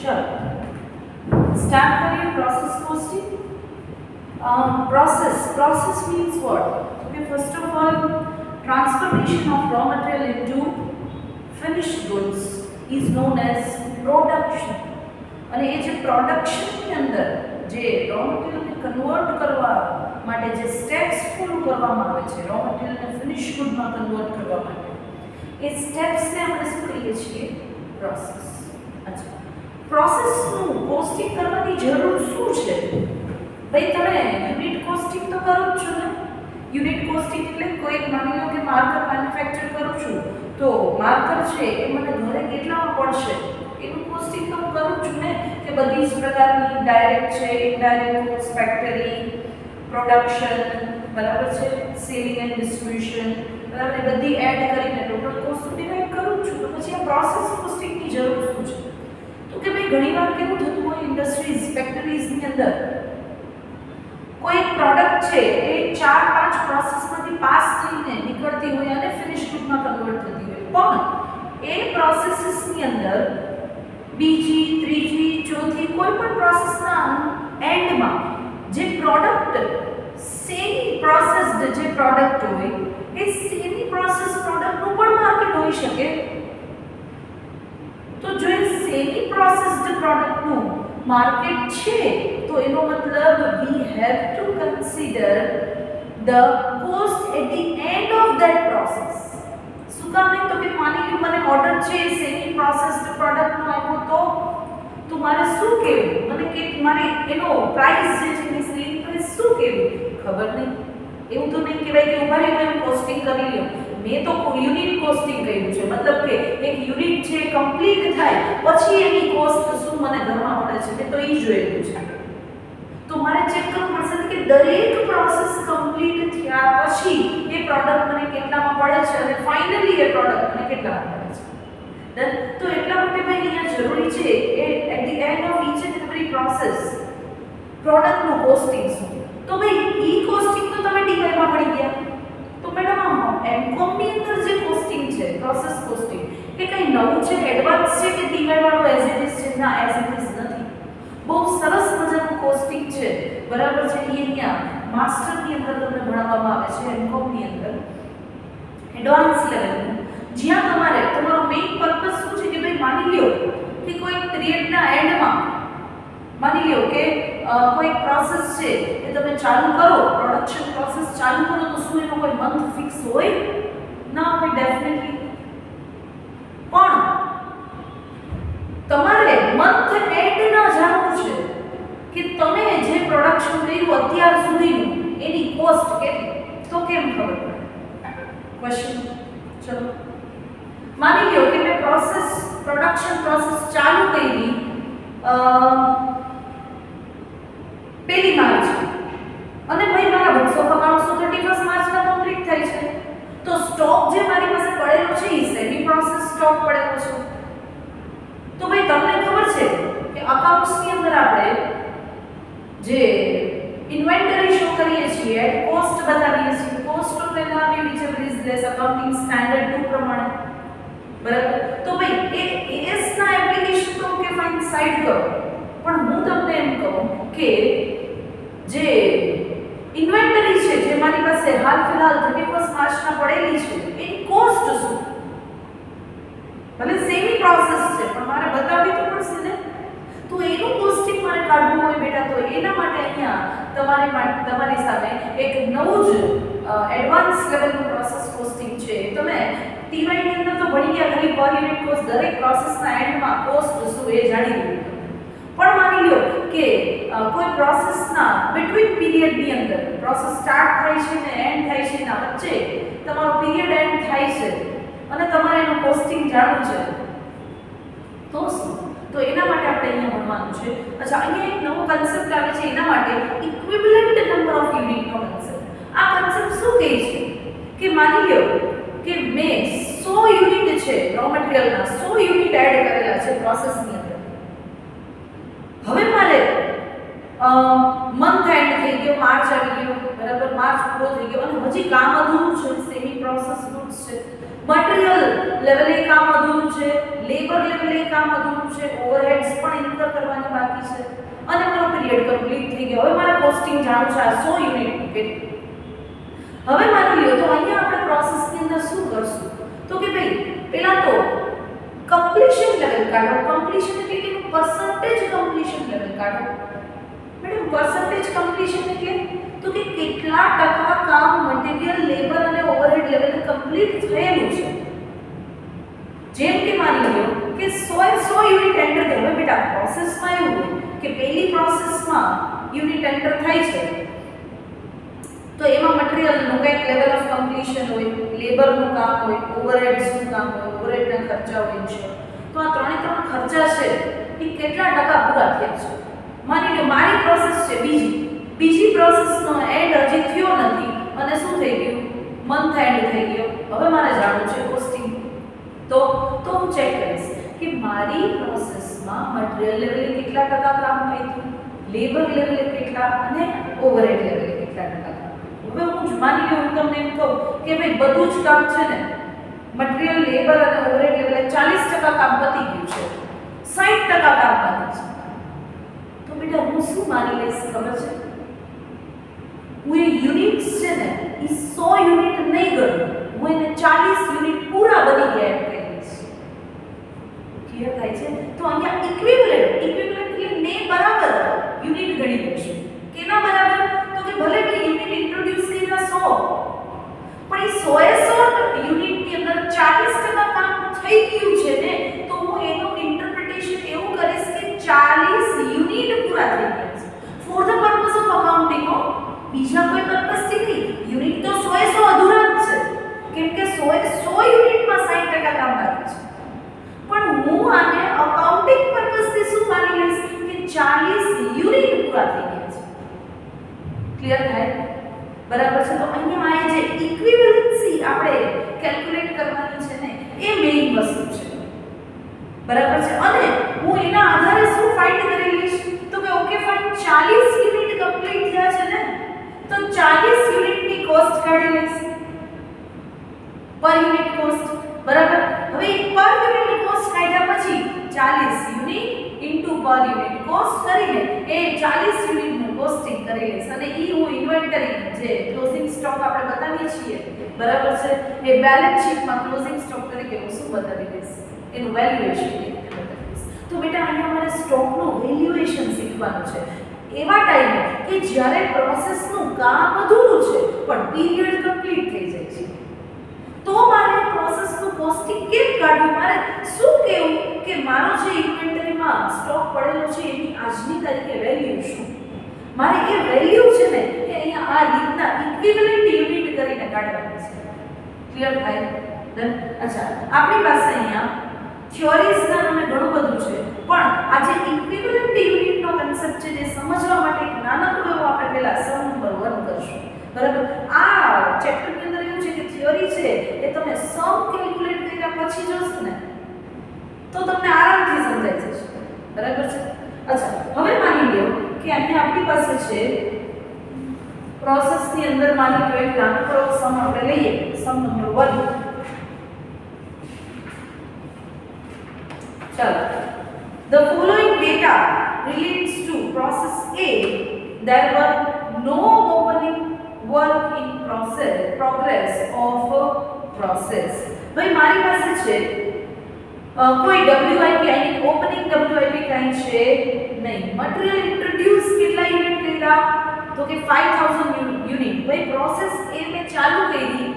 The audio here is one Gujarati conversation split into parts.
चलो स्टार्ट करिए process costing. Process means what? Okay, first of all, transformation of raw material into finished goods is known as production. અને એ જે પ્રોડક્શનની અંદર જે રો મટીરિયલને કન્વર્ટ કરવા માટે જે સ્ટેપ્સ ફોલો કરવામાં આવે છે રો મટીરિયલને ફિનિશ ગુડમાં કન્વર્ટ કરવા માટે એ સ્ટેપ્સને આપણે શું કહીએ છીએ? પ્રોસેસ. અચ્છા, પ્રોસેસનું કોસ્ટિંગ કરવાની જરૂર શું છે? ભાઈ તમે યુનિટ કોસ્ટિંગ તો કરો જ છો ને. યુનિટ કોસ્ટિંગ એટલે કોઈ માની લો કે માર્કર મેન્યુફેક્ચર કરું છું તો માર્કર છે એ મને ઘરે કેટલામાં પડશે એનું કોસ્ટિંગ તો હું કરું છું ને, કે બધી જ પ્રકારની ડાયરેક્ટ છે, ઇનડાયરેક્ટ કોસ્ટ, ફેક્ટરી, પ્રોડક્શન, બરાબર છે, સેલિંગ એન્ડ ડિસ્ટ્રીબ્યુશન, બરાબર, એ બધી એડ કરીને ટોટલ કોસ્ટ ડિવાઇડ કરું છું. તો પછી આ પ્રોસેસ કોસ્ટિંગની જરૂર શું છે? તો કે ભાઈ ઘણીવાર કેવું થતું હોય ઇન્ડસ્ટ્રીઝ, ફેક્ટરીઝની અંદર કોઈ પ્રોડક્ટ છે એ 4-5 પ્રોસેસમાંથી પાસ થઈને નીકળતી હોય અને ફિનિશ ગુડમાં કન્વર્ટ થતી હોય, પણ એ પ્રોસેસીસની અંદર બીજી, ત્રીજી, ચોથી કોઈ પણ પ્રોસેસના એન્ડમાં જે પ્રોડક્ટ સેમી પ્રોસેસ્ડ જે પ્રોડક્ટ હોય એ સેમી પ્રોસેસ પ્રોડક્ટનું પણ માર્કેટ હોઈ શકે. તો જો એ સેમી પ્રોસેસ્ડ પ્રોડક્ટનું માર્કેટ છે તો એનો મતલબ we have to consider the cost at the end of that process. શું કામ? તો કે માની લો મને ઓર્ડર છે સેમી પ્રોસેસ્ડ પ્રોડક્ટનો આવ્યો તો મારે શું કહેવું? મને કે મારે એનો પ્રાઇસ જે છે એની સેલિંગ પ્રાઇસ શું કહેવું? ખબર નહીં. એવું તો નહીં કહેવાય કે ઉભા રહીને હું કોસ્ટિંગ કરી લઉં. મેં તો યુનિટ કોસ્ટિંગ કર્યું છે, મતલબ કે એક યુનિટ છે કમ્પ્લીટ થાય પછી એની કોસ્ટ શું મને ઘરમાં પડે છે મેં તો એ જોયેલું છે. તો મારે ચેક કરવું પડશે કે દરેક પ્રોસેસ કમ્પ્લીટ થયા પછી એ પ્રોડક્ટ મને કેટલામાં પડે છે અને ફાઇનલી એ પ્રોડક્ટ મને કેટલામાં પડે છે. ડન. તો એટલા માટે ભાઈ અહીંયા જરૂરી છે એ at the end of each and every process પ્રોડક્ટનું કોસ્ટિંગ શું. તો ભાઈ ઈ કોસ્ટિંગ તો તમે ડીવાયમાં પડી ગયા. તો મેડમ એમકોમ ની અંદર જે કોસ્ટિંગ છે પ્રોસેસ કોસ્ટિંગ એ કઈ નવું છે, એડવાન્સ છે કે ડીવાય વાળો એઝ ઇટ ઇઝ છે? ના, એઝ ઇટ ઇઝ નથી. બહુ સરસ મજાનું કોસ્ટિંગ છે, બરાબર છે. એ અહીંયા માસ્ટર ની અંદર તમને ભણાવવામાં આવે છે એમકોમ ની અંદર એડવાન્સ લેવલનું, જ્યાં તમારો મેઇન પર્પસ શું છે કે ભાઈ માની લ્યો કે કોઈ પિરિયડના એન્ડમાં માની લ્યો કે કોઈ પ્રોસેસ છે એ તમે ચાલુ કરો, પ્રોડક્શન પ્રોસેસ ચાલુ કરો તો શું એનો કોઈ મંથ ફિક્સ હોય? ના હોય, ડેફિનેટલી. પણ તમારે મંથ એન્ડ ના જાણવું છે કે તમે જે પ્રોડક્શન કર્યું અત્યાર સુધીનું એની કોસ્ટ કેટલી, તો કેમ ખબર પડે? ક્વેશ્ચન. ચલો માની લ્યો કે મેં પ્રોડક્શન પ્રોસેસ ચાલુ કરી પહેલી માર્ચ અને ભાઈ મારા બુક્સ ઓફ અકાઉન્ટ્સ તો 31 માર્ચના કમ્પ્લીટ થાય છે. તો સ્ટોક જે મારી પાસે પડેલો છે એ સેમી પ્રોસેસ સ્ટોક પડેલો છે. તો ભાઈ તમને ખબર છે કે અકાઉન્ટ્સની અંદર આપણે જે ઇન્વેન્ટરી શો કરીએ છીએ એટ કોસ્ટ બતાવીએ છીએ. કોસ્ટ ઓફ એનામી which is less accounting standard 2 પ્રમાણે, બરાબર. તો ભાઈ એ એસ ના એપ્લિકેશન તો કે ફાઇન સાઈડ કરો, પણ હું તમને એમ કહું કે જે ઇન્વેન્ટરી છે જે મારી પાસે હાલ ફિલહાલ 31 માર્ચના પડેલી છે એની કોસ્ટ શું? ભલે સેમી પ્રોસેસ છે પણ મારે બતાવવી તો પડશે ને. તો એનું કોસ્ટિંગ મારે કાઢવું હોય બેટા તો એના માટે અહીંયા તમારી સામે એક નવું જ એડવાન્સ લેવલનું પ્રોસેસ કોસ્ટિંગ છે. તમે ટીવાય ની અંદર તો ભણી ગયા ખાલી પર યુનિટ કોસ્ટ, દરેક પ્રોસેસના એન્ડમાં કોસ્ટ શું એ જાણી લીધું. પણ માની લો કે કોઈ પ્રોસેસના બિટવીન પીરિયડની અંદર પ્રોસેસ સ્ટાર્ટ થાય છે ને એન્ડ થાય છે એના વચ્ચે તમારો પીરિયડ એન્ડ થાય છે અને તમારે એનું કોસ્ટિંગ જાણવું છે તો શું? તો એના માટે આપણે અહીંયા ભણવાનું છે. અચ્છા, અહીંયા એક નવો કન્સેપ્ટ આવે છે એના માટે ઇક્વિવેલન્ટ નંબર ઓફ યુનિટનો કન્સેપ્ટ. આ કન્સેપ્ટ શું કહે છે કે માની લો કે મેં 100 યુનિટ છે રો મટીરીયલના 100 યુનિટ એડ કરેલા છે પ્રોસેસની અંદર. હવે મારે મંથ એન્ડ થઈ ગયો, માર્ચ આવી ગયો, બરાબર, માર્ચ પૂરો થઈ ગયો અને હજી કામ અધૂરું છે. સેમી પ્રોસેસ ગુડ્સ છે, મટીરીયલ લેવલે કામ અધૂરું છે, લેબર લેવલે કામ અધૂરું છે, ઓવરહેડ્સ પણ ઇન્કર કરવાની બાકી છે અને મારો પીરિયડ કમ્પ્લીટ થઈ ગયો. હવે મારે કોસ્ટિંગ જાણવું છે આ 100 યુનિટનું કેટલું. હવે માની લો તો અહીંયા આપણે પ્રોસેસની અંદર શું કરશું તો કે ભાઈ પહેલા તો કમ્પ્લીશન લેવલ કાઢો. કમ્પ્લીશન એટલે કે પર્સન્ટેજ કમ્પ્લીશન લેવલ કાઢો. મેડમ પર્સન્ટેજ કમ્પ્લીશન એટલે તો કે કેટલા ટકા કામ મટીરીયલ લેબર અને ઓવરહેડ લેવલે કમ્પ્લીટ થયેલું છે. જેમ કે માની લો કે 100 યુનિટ એન્ટર કરે. હવે બેટા પ્રોસેસમાં એવું હોય કે પહેલી પ્રોસેસમાં યુનિટ એન્ટર થાય છે તો એમાં મટીરીયલનું કંઈક લેવલ ઓફ કમ્પ્લીશન હોય, લેબરનું કામ હોય, ઓવરહેડ્સનું કામ હોય, ઓવરહેડના ખર્ચા હોય છે. તો આ ત્રણે ત્રણ ખર્ચા છે એ કેટલા ટકા પૂરા થયા છે. માની લો મારી પ્રોસેસ છે બીજી પ્રોસેસનો એન્ડ હજી થયો નથી અને શું થઈ ગયું મંથ એન્ડ થઈ ગયો. હવે મારે જાણવું છે કોસ્ટિંગ. તો હું ચેક કરીશ કે મારી પ્રોસેસમાં મટીરીયલ લેવલે કેટલા ટકા કામ થયું, લેબર લેવલે કેટલા અને ઓવરહેડ લેવલે કેટલા ટકા. હવે હું માની લો હું તમને એમ કહું કે ભાઈ બધું જ કામ છે ને મટીરીયલ લેબર અને ઓવરહેડ લેવલે 40% કામ પતી ગયું છે, 60% કામ બાકી છે. તો બેટા હું શું માની લઈશ ખબર છે? હું એ યુનિટ્સ છે ને એ 100 યુનિટ નહીં ગણું, હું એને 40 યુનિટ પૂરા બની ગયા એમ કહી દઈશ. ક્લિયર થાય છે? તો અહીંયા ઇક્વિવેલન્ટ એટલે ને બરાબર યુનિટ ગણી લઈશું. કેના બરાબર? તો કે ભલે મેં યુનિટ ઇન્ટ્રોડ્યુસ કર્યા 100 પણ એ 100 યુનિટની અંદર 40% કામ થઈ ગયું છે ને તો હું એનું ઇન્ટરપ્રિટેશન એવું કરીશ કે 40 યુનિટ પૂરા થઈ ગયા છે for the purpose of accounting. બીજા કોઈ પર્પસથી નહીં. યુનિટ તો 100 અધૂરા જ છે કેમ કે 100 યુનિટમાં 60% કામ બાકી છે. પણ હું આને અકાઉન્ટિંગ પર્પસથી શું માની લઈશ કે 40 યુનિટ પૂરા થઈ ગયા છે. ક્લિયર થાય? બરાબર છે? તો અહીંયા આ જે ઇક્વિવેલન્સી આપણે કેલ્ક્યુલેટ કરવાની છે ને એ મેઇન વસ્તુ છે. બરાબર છે? અને હું એના આધારે શું ફાઇન્ડ કરી લઈશ તો કે ઓકે ફાઇન 40 યુનિટ કમ્પ્લીટ થયા છે ને તો 40 યુનિટની કોસ્ટ કાઢી લઈશ પર યુનિટ કોસ્ટ. બરાબર? હવે પર યુનિટ કોસ્ટ કાઢ્યા પછી 40 યુનિટ ઇન્ટુ પર યુનિટ કોસ્ટ કરીને એ 40 યુનિટનું કોસ્ટિંગ કરી લઈશ અને ઈ હું ઇન્વેન્ટરી જે ક્લોઝિંગ સ્ટોક આપણે બતાવીએ છીએ બરાબર છે એ બેલેન્સ શીટમાં ક્લોઝિંગ સ્ટોક તરીકે હું શું બતાવી દઈશ એનું વેલ્યુએશન બતાવી દઈશ. તો બેટા અહીંયા મારે સ્ટોકનું વેલ્યુએશન શીખવાનું છે એવા ટાઈમે કે જ્યારે પ્રોસેસનું કામ અધૂરું છે પણ પીરિયડ કમ્પ્લીટ થઈ જાય છે. તો મારે પ્રોસેસનું કોસ્ટિંગ કેમ કાઢવું, મારે શું કહેવું કે મારો જે ઇન્વેન્ટરીમાં સ્ટોક પડેલો છે એની આજની તારીખે વેલ્યુ શું. મારે એ વેલ્યુ છે ને એ અહીંયા આ રીતના ઇક્વિવેલન્ટ યુનિટ કરીને કાઢવાની છે. ક્લિયર થાય? ડન. અચ્છા આપણી પાસે અહીંયા થિયોરીઝના નામે ઘણું બધું છે પણ આ જે ઇક્વિવેલન્ટ યુનિટનો કન્સેપ્ટ છે જે સમજવા માટે એક નાનકડો એવો આપણે પહેલા સમ નંબર 1 કરશું. બરાબર? આ ચેપ્ટરની અંદર એવું છે કે થિયરી છે એ તમે સમ કેલ્ક્યુલેટ કર્યા પછી જોશો ને તો તમને આરામથી સમજાઈ જશે. બરાબર છે? અચ્છા હવે માની લો કે અહીંયા આપણી પાસે છે પ્રોસેસની અંદર માની લો એક નાનકડો સમ આપણે લઈએ સમ નંબર 1. ચાલો the following data relates to process A. There were no opening work in progress of process. ભાઈ મારી પાસે છે કોઈ WIP આની ઓપનિંગ WIP કાંઈ છે નહીં. મટીરીયલ ઇન્ટ્રોડ્યુસ કેટલા યુનિટ કર્યા તો કે 5000 યુનિટ. ભાઈ પ્રોસેસ એ મેં ચાલુ કરી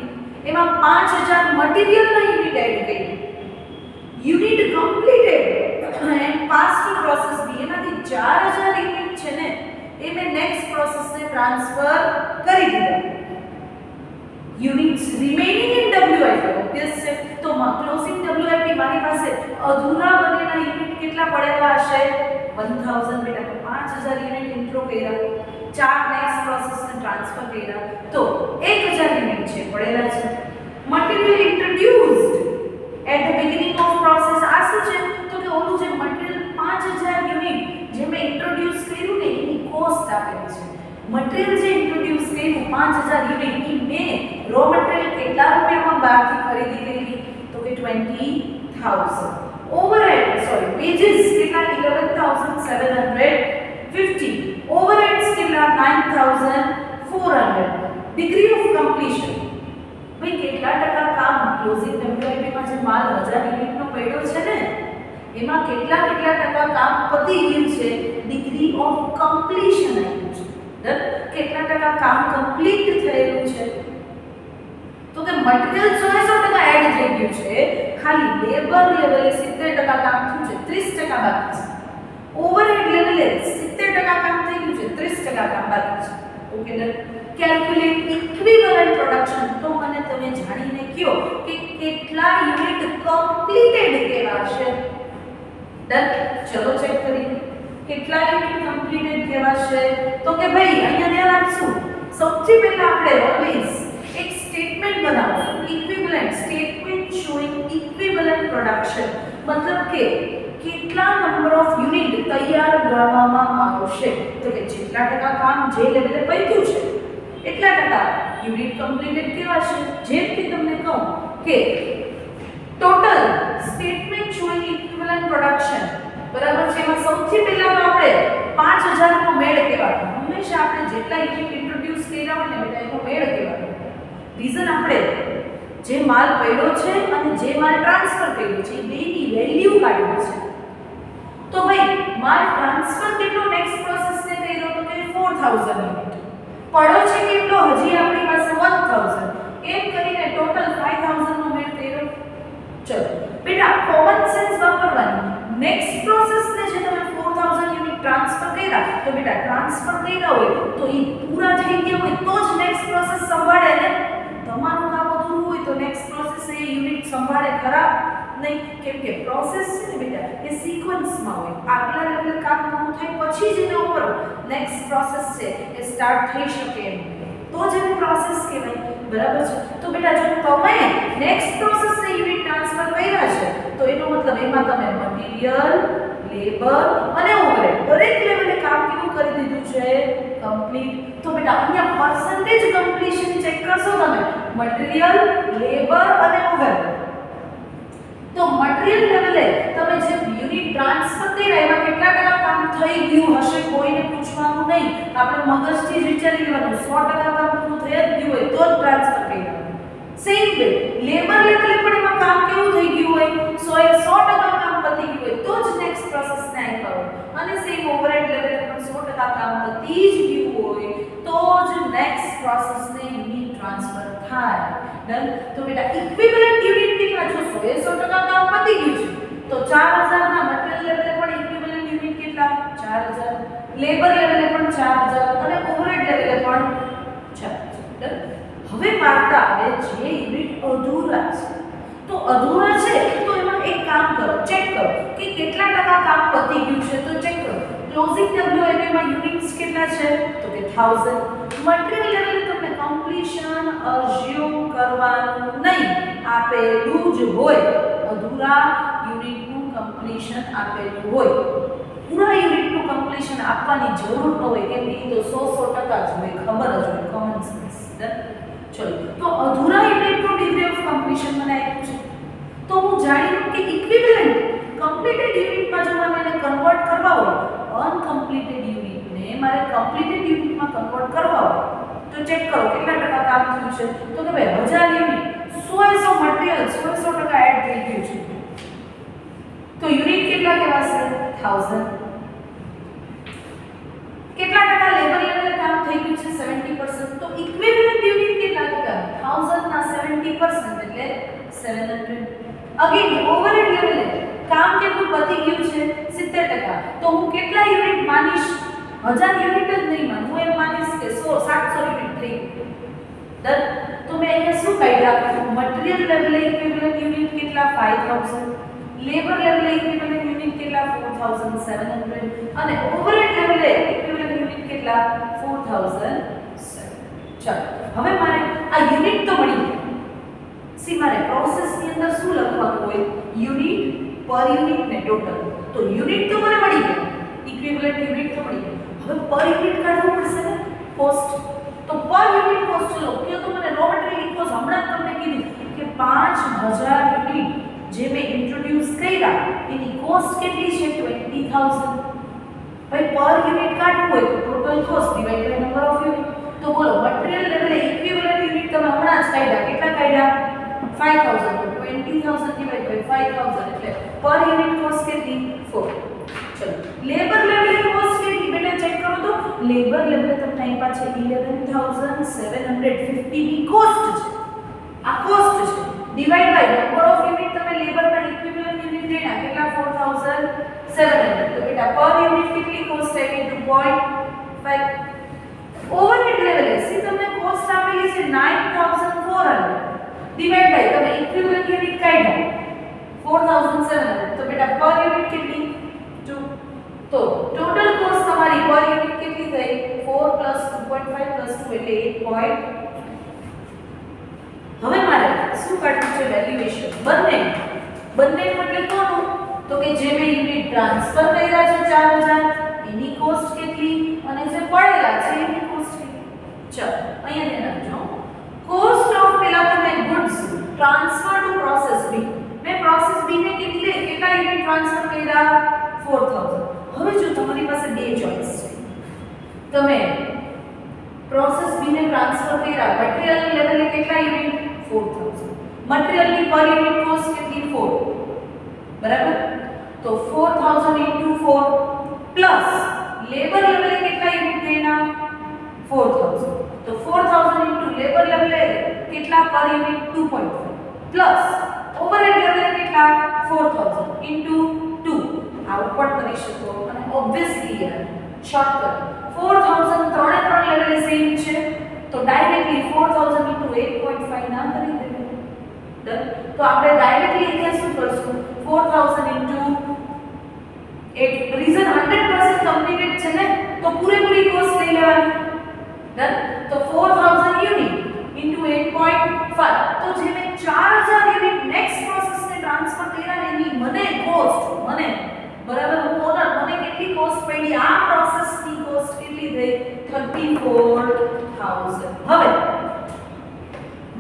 એમાં 5000 મટીરીયલના યુનિટ એડ કરી. Unit completed and pass to process B એમાંથી 4000 યુનિટ છે ને એ મેં નેક્સ્ટ પ્રોસેસને ટ્રાન્સફર કરી દીધા. Units remaining in WIP obvious છે તો ક્લોઝિંગ WIP મારી પાસે અધૂરા બનેલા યુનિટ કેટલા પડેલા હશે 1000. બેટા 5000 યુનિટ ઇન્ટ્રો કર્યા, 4 નેક્સ્ટ પ્રોસેસને ટ્રાન્સફર કર્યા તો 1000 યુનિટ છે પડેલા છે. Material introduced at the beginning of process આ શું છે તો કે ઓલું જે મટીરીયલ 5000 યુનિટ જે મેં ઇન્ટ્રોડ્યુસ કર્યું ને એની કોસ્ટ આપેલી છે. મટીરીયલ જે ઇન્ટ્રોડ્યુસ કર્યું 5000 યુનિટ ઈ મેં રો મટીરીયલ કેટલા રૂપિયામાં બહારથી ખરીદી કરી તો કે 20000. wages કેટલા 11750, overheads કેટલા 9400, degree of completion ભાઈ કેટલા ટકા કામ ક્લોઝિંગ WIP માં જે માલ 1000 યુનિટ નો પડ્યો છે ને એમાં કેટલા ટકા કામ પતી ગયું છે, ડિગ્રી ઓફ કમ્પ્લીશન આપ્યું છે. કેટલા ટકા કામ કમ્પ્લીટ થયેલું છે, તો કે મટીરીયલ 100% એડ થઈ ગયું છે, ખાલી લેબર લેવલે 70% કામ થયું છે, 30% બાકી છે. ઓવરહેડ લેવલે 70% કામ થઈ ગયું છે, 30% કામ બાકી છે. Okay done. Calculate equivalent production, તો મને તમે જાણીને કહો કે કેટલા યુનિટ કમ્પ્લીટેડ કહેવાશે. ડન. ચલો ચેક કરીએ કેટલા યુનિટ કમ્પ્લીટેડ કહેવાશે. તો કે ભાઈ અહીંયા ધ્યાન આપશું, સૌથી પહેલા આપણે ઓલવેઝ એક સ્ટેટમેન્ટ બનાવશું, equivalent statement showing equivalent production, મતલબ કે કેટલા નંબર ઓફ યુનિટ તૈયાર કરવામાં આવશે. તો કે જેટલા ટકા કામ જે લેવલે પત્યું છે એટલા ટકા યુનિટ કમ્પ્લીટેડ કહેવાશે. જેમ કે તમને કહું કે total statement showing equivalent production બરાબર છે, એમાં સૌથી પહેલા તો આપણે 5000 નો મેળ કહેવાનો. હંમેશા આપણે જેટલા યુનિટ ઇન્ટ્રોડ્યુસ કર્યા હોય ને બેટા એનો મેળ કહેવાનો. રીઝન આપણે જે માલ પડ્યો છે અને જે માલ ટ્રાન્સફર કર્યો છે એ બેની વેલ્યુ કાઢવી છે. તો ભાઈ માલ ટ્રાન્સફર કેટલો નેક્સ્ટ પ્રોસેસ ને કર્યો તો કે 4000 યુનિટ, પડ્યો છે કેટલો હજી આપણી પાસે 1000, એમ કરીને ટોટલ 5000 નો મેળ કર્યો. ચલો બેટા કોમન સેન્સ વાપરવાની. નેક્સ્ટ પ્રોસેસ ને જે તમે 4000 યુનિટ ટ્રાન્સફર કર્યા, તો બેટા ટ્રાન્સફર કર્યા હોય તો એ પૂરા થઈ ગયા હોય તો જ નેક્સ્ટ પ્રોસેસ સંભાળે ને. તમારું કામ અધૂરું હોય તો નેક્સ્ટ પ્રોસેસ એ યુનિટ સંભાળે ખરા નહીં, કેમ કે પ્રોસેસ છે ને બેટા એ સિક્વન્સમાં હોય. આગલા લેવલે કામ પૂરું થાય પછી જ એના ઉપર નેક્સ્ટ પ્રોસેસ છે એ સ્ટાર્ટ થઈ શકે એમ, તો જ એની પ્રોસેસ કહેવાય. બરાબર છે. તો બેટા જો તમે નેક્સ્ટ પ્રોસેસ ને યુનિટ ટ્રાન્સફર કર્યા છે તો એનો મતલબ એમાં તમે મટીરીયલ, લેબર અને ઓવરહેડ દરેક લેવલે કામ કેવું કરી દીધું છે, કમ્પ્લીટ. તો બેટા અહીંયા પર્સન્ટેજ કમ્પ્લીશન ચેક કરશો તમે, મટીરીયલ, લેબર અને ઓવરહેડ. તો મટીરીયલ લેવલે તમે જે યુનિટ ટ્રાન્સફર કર્યા એમાં કેટલા ટકા કામ થઈ ગયું હશે કોઈને પૂછવાનું નહીં, આપણે મગજથી જ વિચારી લેવાનું. 100% કામ પૂરું થઈ જ ગયું હોય તો જ ટ્રાન્સફર કર્યા. સેમ વે લેબર લેવલે પણ એમાં કામ કેવું થઈ ગયું હોય, 100% કામ પતી ગયું હોય તો જ નેક્સ્ટ પ્રોસેસ ને આપ્યા હોય. અને સેમ ઓવરહેડ લેવલે પણ 100% કામ પતી જ ગયું હોય તો જ નેક્સ્ટ પ્રોસેસ ને યુનિટ ટ્રાન્સફર થાય. ડન. તો બેટા ઇક્વિવેલન્ટ યુનિટ કેટલા, જો 100% કામ પતી ગયું છે તો 4000 ના મટીરીયલ લેવલે પણ ઇક્વિવેલન્ટ યુનિટ કેટલા 4000, લેબર લેવલે પણ 4000 અને ઓવરહેડ લેવલે પણ 4000. હવે મારતા આવે જે યુનિટ અધૂરા છે, તો અધૂરા છે તો એમાં એક કામ કરો, ચેક કરો કે કેટલા ટકા કામ પતી ગયું છે. તો ચેક કરો ક્લોઝિંગ WIP માં યુનિટ્સ કેટલા છે, તો કે 1000. મટીરીયલ લેવલે તમને કમ્પ્લીશન અઝ્યુમ કરવાનું નહીં, આપેલું જ હોય. અધૂરા યુનિટનું કમ્પ્લીશન આપેલું હોય, પૂરા યુનિટનું કમ્પ્લીશન આપવાની જરૂર ન હોય, કેમ કે એ તો 100% જ હોય, ખબર જ હોય, કોમન સેન્સ. ચલો તો અધૂરા યુનિટનું ડિગ્રી ઓફ કમ્પ્લીશન મને આપ્યું છે, તો હું જાણી લઉં કે ઇક્વિવેલન્ટ કમ્પ્લીટેડ યુનિટમાં જો મારે એને કન્વર્ટ કરવા હોય, અનકમ્પ્લીટેડ યુનિટને મારે કમ્પ્લીટેડ યુનિટમાં કન્વર્ટ કરવા હોય તો ચેક કરો કેટલા ટકા કામ થયું છે. તો કે ભાઈ 1000 યુનિટ 100 મટીરીયલ 100% એડ થઈ ગયું છે તો યુનિટ કેટલા કહેવાશે 1000. કેટલા ટકા લેબર લેવલે કામ થઈ ગયું છે 70%, તો ઇક્વિવેલન્ટ યુનિટ કેટલા ટકા 1000 ના 70% એટલે 700. અગેન ઓવરહેડ લેવલે કામ કેટલું પતી ગયું છે 70%, તો હું કેટલા યુનિટ માનીશ, 1000 યુનિટ જ નહીં માનું, હું એમ માનીશ કે 700 યુનિટ થઈ ગયું. ડન. તો મેં અહીંયા શું કાઢ્યા, મટીરીયલ લેવલે ઇક્વિવેલન્ટ યુનિટ કેટલા 5000, લેબર લેવલે ઇક્વિવેલન્ટ યુનિટ કેટલા 4700 અને ઓવરહેડ લેવલે ઇક્વિવેલન્ટ યુનિટ કેટલા 4007. ચાલો હવે મારે આ યુનિટ તો મળી ગયા. સી મારે પ્રોસેસ ની અંદર શું લખવાનું હોય, યુનિટ, પર યુનિટ ને ટોટલ. તો યુનિટ તો મને મળી ગયા, ઇક્વિવેલન્ટ યુનિટ તો મળી ગયા. હવે પર યુનિટ કાઢવું પડશે ને કોસ્ટ. તો પર યુનિટ કોસ્ટ ચલો કે તો મને રો મટીરીયલ કોસ્ટ હમણાં જ તમને કીધું કે 5000 યુનિટ જે મેં ઇન્ટ્રોડ્યુસ કર્યા એની કોસ્ટ કેટલી છે 20000. ભાઈ પર યુનિટ કાઢવું હોય તો total cost divide by number of unit. તો બોલો મટીરીયલ લેવલે ઇક્વિવેલન્ટ યુનિટ તમે હમણાં જ કાઢ્યા, કેટલા કાઢ્યા 5000. તો 20000 ડિવાઇડ બાય 5000 એટલે પર યુનિટ કોસ્ટ કેટલી 4. ચલો લેબર લેવલે કોસ્ટ કેટલી બેટા ચેક કરો તો લેબર લેવલે તમને અહીં પાછળ 11750 ની કોસ્ટ છે. આ કોસ્ટ છે divide by number of unit તમે લેબરના ઇક્વિવેલન્ટ યુનિટ લેના કેટલા 4700. તો બેટા પર યુનિટ કેટલી કોસ્ટ આવી 2.5. ઓવરહેડ લેવલે સી તમને કોસ્ટ આપેલી છે 9400 ડિવાઇડ બાય તમે ઇક્વિવેલન્ટ યુનિટ કાઢ્યા 4700. તો બેટા પર યુનિટ કેટલી 2. તો ટોટલ કોસ્ટ તમારી પર યુનિટ કેટલી થઈ 4 2.5 2 એટલે 8. હવે મારે શું કાઢવું છે વેલ્યુએશન બંને એટલે કોનું તો કે જે મેં યુનિટ ટ્રાન્સફર કર્યા છે 4000 એની કોસ્ટ કેટલી અને જે પડેલા છે એની કોસ્ટ કેટલી. ચલો અહીંયા ધ્યાન રાખજો કોસ્ટ ઓફ પેલા તો મેં ગુડ્સ ટ્રાન્સફર ટુ પ્રોસેસ બી મેં પ્રોસેસ બી ને કેટલા યુનિટ ટ્રાન્સફર કર્યા 4000. હવે જો તમારી પાસે બે ચોઇસ છે તમે પ્રોસેસ બી ને ટ્રાન્સફર કર્યા મટીરીયલ લેવલે કેટલા યુનિટ 4000. મટીરીયલ ની પર યુનિટ કોસ્ટ કેટલી 4 બરાબર. તો 4000 * 4 પ્લસ લેબર લેવલે કેટલા યુનિટ લેના 4000. તો 4000 * લેબર લેવલે કેટલા પર યુનિટ 2.5 પ્લસ ઓવરહેડ લેવલે કેટલા 4000 * 2 આ ઉપર કરી શકો અને ઓબ્વિયસલી યાર શોર્ટકટ 4000 ત્રણે લેવલે સેમ છે તો ડાયરેક્ટલી 4000 * 8.5 ના કરી દેવું. ડન. તો આપણે ડાયરેક્ટલી અહીંયા શું કરશું 4000 * 8 રીઝન 100% કમ્પ્લીટેડ છે ને તો પૂરેપૂરી કોસ્ટ લઈ લેવાની. ડન. તો 4000 યુનિટ * 8.5 તો જે મેં 4000 યુનિટ નેક્સ્ટ પ્રોસેસને ટ્રાન્સફર કર્યા ને એની મને કોસ્ટ બરાબર હું ઓનર મને કેટલી કોસ્ટ પડી આ પ્રોસેસની કોસ્ટ કેટલી થઈ 34000. હવે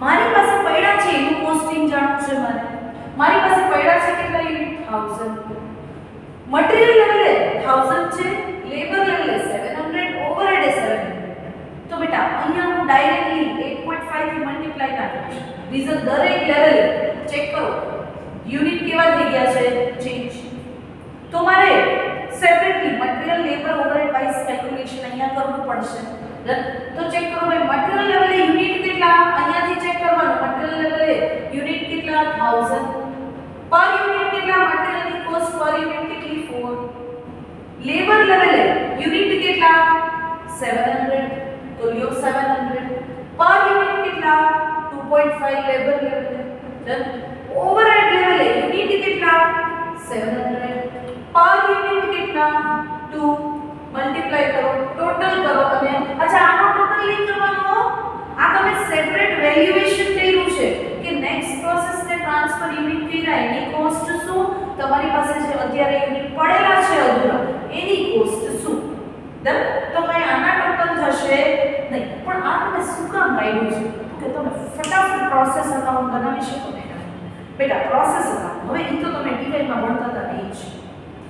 મારી પાસે પડ્યા છે એનું કોસ્ટિંગ જાણવું છે મારી પાસે પડ્યા છે કેટલા યુનિટ 1000. મટીરીયલ લેવલે 1000 છે લેબર લેવલે 700 ઓવરહેડ 700. તો બેટા અહીંયા હું ડાયરેક્ટલી 8.5 થી મલ્ટીપ્લાય ના કરીશ. રીઝન દરેક લેવલે ચેક કરો યુનિટ કેવા થઈ ગયા છે ચેન્જ. તો મારે separately material labour overhead wise calculation અહીંયા કરવું પડશે. તો ચેક કરો ભાઈ મટીરીયલ લેવલે યુનિટ કેટલા અહીંયાથી ચેક કરવાનું મટીરીયલ લેવલે યુનિટ કેટલા 1000 પર યુનિટ કેટલા મટીરીયલની કોસ્ટ પર યુનિટ કેટલી 4 લેબર લેવલે યુનિટ કેટલા 700 તો લ્યો 700 પર યુનિટ કેટલા 2.5 લેબર લેવલે. ડન. ઓવરહેડ લેવલે યુનિટ કેટલા 700 પર યુનિટ કેટલા 2 મલ્ટીપ્લાય કરો ટોટલ કરો અને અચ્છા આનો ટોટલ નહીં કરવાનો આ તમે સેપરેટ વેલ્યુએશન કર્યું છે કે નેક્સ્ટ પ્રોસેસને ટ્રાન્સફર યુનિટ કર્યા એની કોસ્ટ શું તમારી પાસે જે અત્યારે યુનિટ પડેલા છે અધૂરા એની કોસ્ટ શું. ડન. તો કઈ આના ટોટલ થશે નહીં પણ આ તમે શું કામ કાઢ્યું છે કે તમે ફટાફટ પ્રોસેસ અકાઉન્ટ બનાવી શકો ને બેટા પ્રોસેસ અકાઉન્ટ હવે એ તો તમે ડિટેલમાં ભણતા હતા એ જ